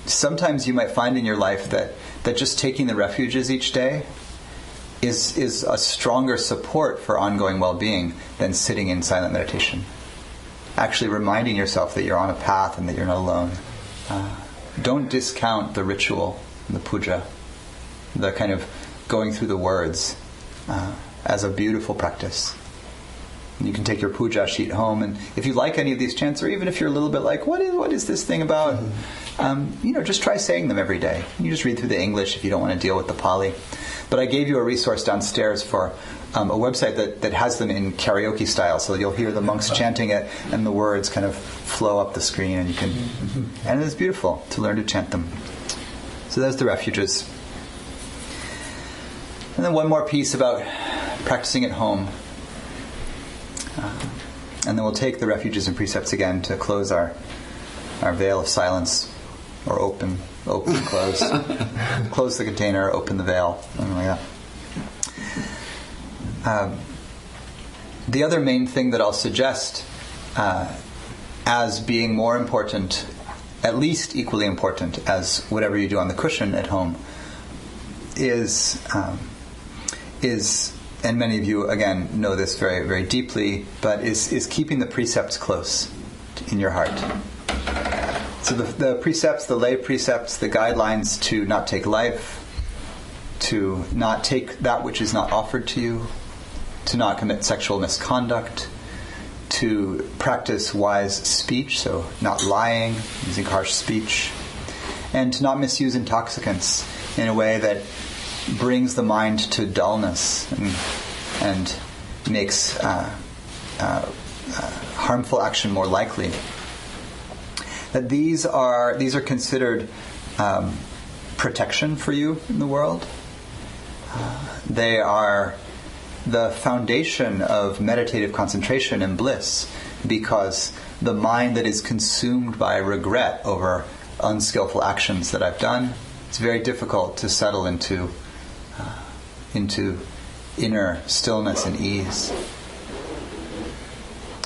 sometimes you might find in your life that just taking the refuges each day is a stronger support for ongoing well-being than sitting in silent meditation. Actually reminding yourself that you're on a path and that you're not alone. Don't discount the ritual, the puja, the kind of going through the words as a beautiful practice. You can take your puja sheet home, and if you like any of these chants, or even if you're a little bit like, what is this thing about? Just try saying them every day. You just read through the English if you don't want to deal with the Pali. But I gave you a resource downstairs for a website that has them in karaoke style, so you'll hear the monks chanting it, and the words kind of flow up the screen, and you can. And it's beautiful to learn to chant them. So there's the refuges. And then one more piece about practicing at home. And then we'll take the refuges and precepts again to close our veil of silence, or open, close. Close the container, open the veil, something like that. The other main thing that I'll suggest as being more important, at least equally important as whatever you do on the cushion at home, is, and many of you again know this very, very deeply, but is keeping the precepts close in your heart. So the precepts, the lay precepts, the guidelines to not take life, to not take that which is not offered to you, to not commit sexual misconduct, to practice wise speech, so not lying, using harsh speech, and to not misuse intoxicants in a way that brings the mind to dullness and makes harmful action more likely. That these are considered protection for you in the world. They are the foundation of meditative concentration and bliss, because the mind that is consumed by regret over unskillful actions that I've done, it's very difficult to settle into inner stillness and ease.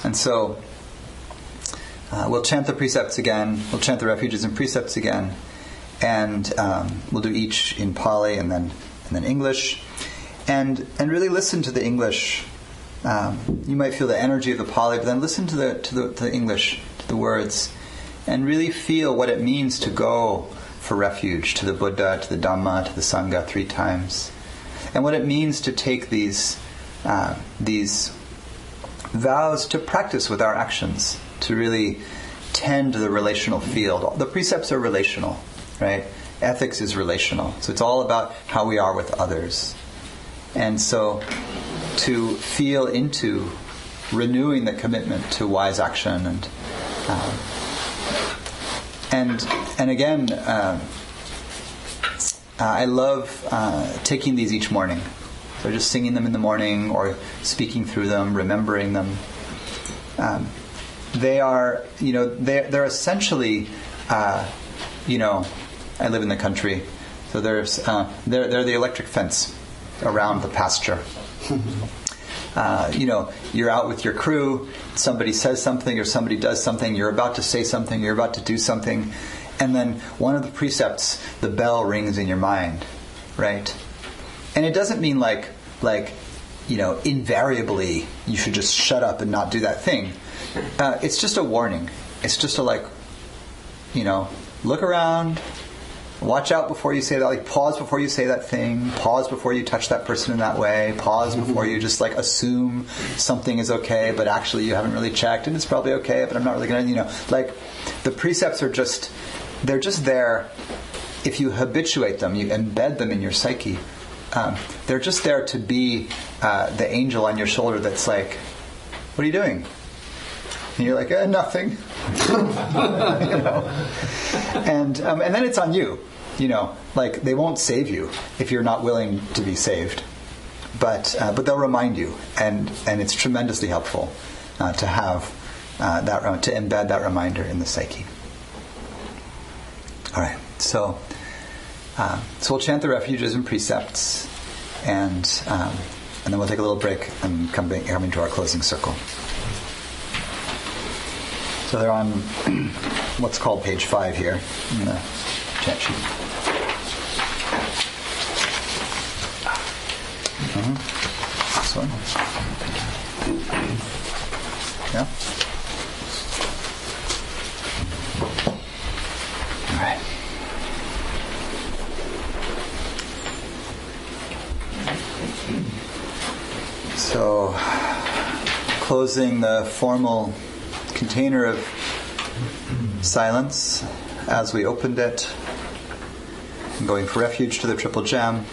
And so we'll chant the precepts again, we'll chant the refuges and precepts again, and we'll do each in Pali and then English, and really listen to the English. You might feel the energy of the Pali, but then listen to the English, to the words, and really feel what it means to go for refuge to the Buddha, to the Dhamma, to the Sangha 3 times, and what it means to take these vows to practice with our actions, to really tend to the relational field. The precepts are relational, right? Ethics is relational. So it's all about how we are with others. And so to feel into renewing the commitment to wise action and again, I love taking these each morning. So just singing them in the morning or speaking through them, remembering them. They are, they're essentially, I live in the country, so they're the electric fence around the pasture. You're out with your crew, somebody says something or somebody does something, you're about to say something, you're about to do something, and then one of the precepts, the bell rings in your mind, right? And it doesn't mean like invariably you should just shut up and not do that thing. It's just a warning. It's just a look around, watch out before you say that, pause before you say that thing, pause before you touch that person in that way, pause before you just assume something is okay, but actually you haven't really checked and it's probably okay, but I'm not really going to, the precepts are they're just there. If you habituate them, you embed them in your psyche, they're just there to be the angel on your shoulder that's like, what are you doing? And you're like, nothing. And then it's on you. They won't save you if you're not willing to be saved. But they'll remind you, and it's tremendously helpful to have to embed that reminder in the psyche. All right, so we'll chant the refuges and precepts, and then we'll take a little break and come into our closing circle. So they're on what's called page 5 here in the chat sheet. This one. Yeah. All right. So, closing the formal container of silence as we opened it, and going for refuge to the triple gem,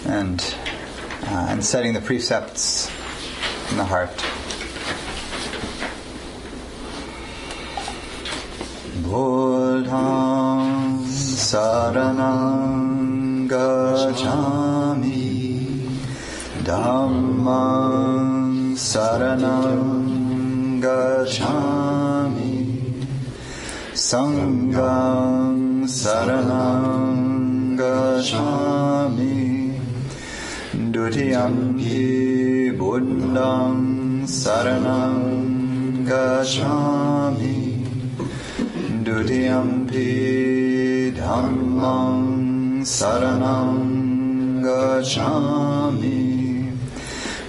and setting the precepts in the heart. Buddham saranam gacchami, Dhammam saranam gacchami, Sangham saranam gacchami, Dutiyampi Buddham saranam gacchami, Dutiyampi Dhammam saranam gacchami,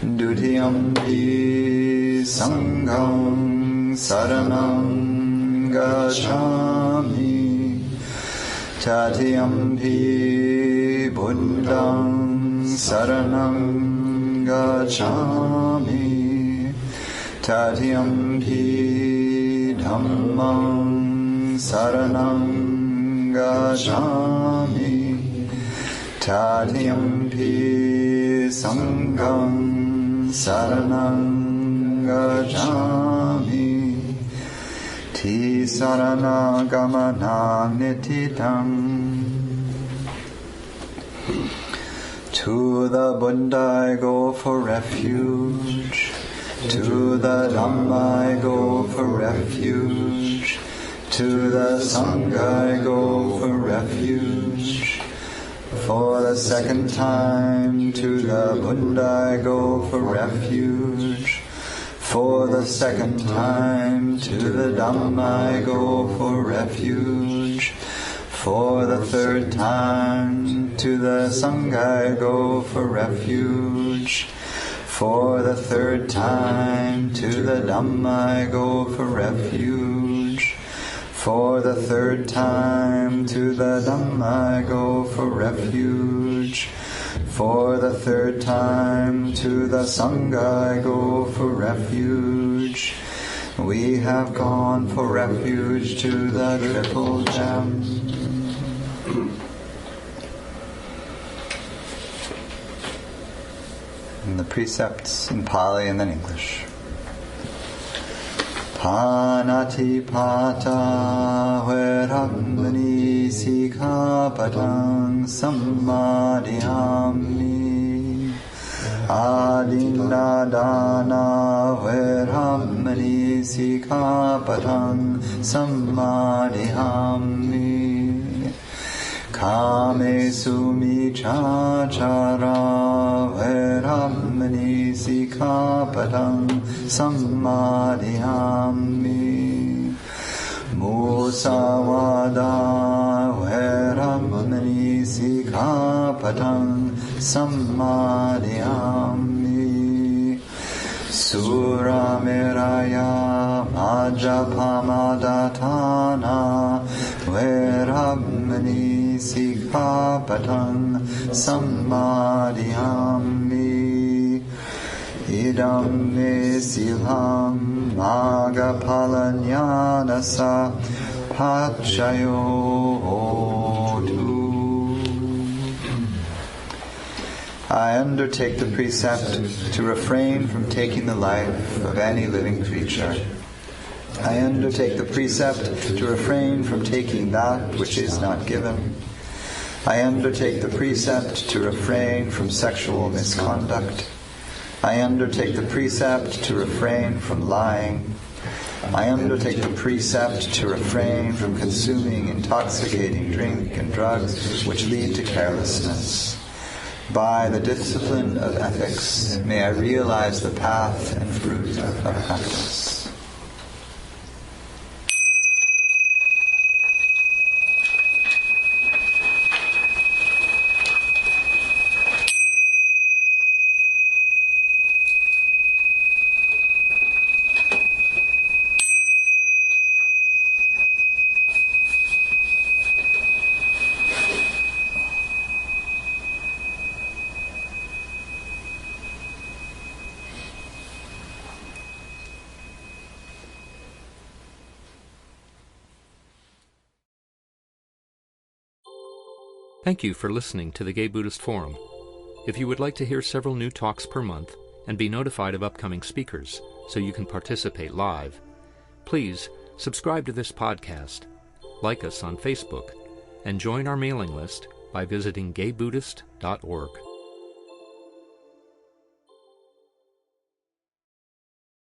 Dutiyampi Sangham saranam gacchami, Tatiyampi Buddham saranam gacchami, Tatiyampi Dhammam saranam gacchami, Tatiyampi Sangham saranam gacchami, Ti sarana gamana nititam. To the Buddha I go for refuge, to the Dhamma I go for refuge, to the Sangha I go for refuge. For the second time, to the Buddha I go for refuge. For the second time, to the Dhamma I go for refuge. For the third time, to the Sangha I go for refuge. For the third time, to the Dhamma I go for refuge. For the third time, to the Dhamma I go for refuge. For the third time, to the Sangha I go for refuge. We have gone for refuge to the triple gem. And the precepts in Pali and then English. Panati pata veramani sikha Sikkhapadang Sammadhiyami. Adinadana Vajrapani Insititute Sammadhiyami. Kamesu michachara Vajrapani Insititute Sammadhiyami. Musawada Vajrapani Insititute Sammadhiyami. Suramiraya Majapamadatana Vajrapani Insititute Sammadhiyami. Idam me silam magapalanyadasa pachayotu. I undertake the precept to refrain from taking the life of any living creature. I undertake the precept to refrain from taking that which is not given. I undertake the precept to refrain from sexual misconduct. I undertake the precept to refrain from lying. I undertake the precept to refrain from consuming intoxicating drink and drugs which lead to carelessness. By the discipline of ethics, may I realize the path and fruit of practice. Thank you for listening to the Gay Buddhist Forum. If you would like to hear several new talks per month and be notified of upcoming speakers so you can participate live, please subscribe to this podcast, like us on Facebook, and join our mailing list by visiting gaybuddhist.org.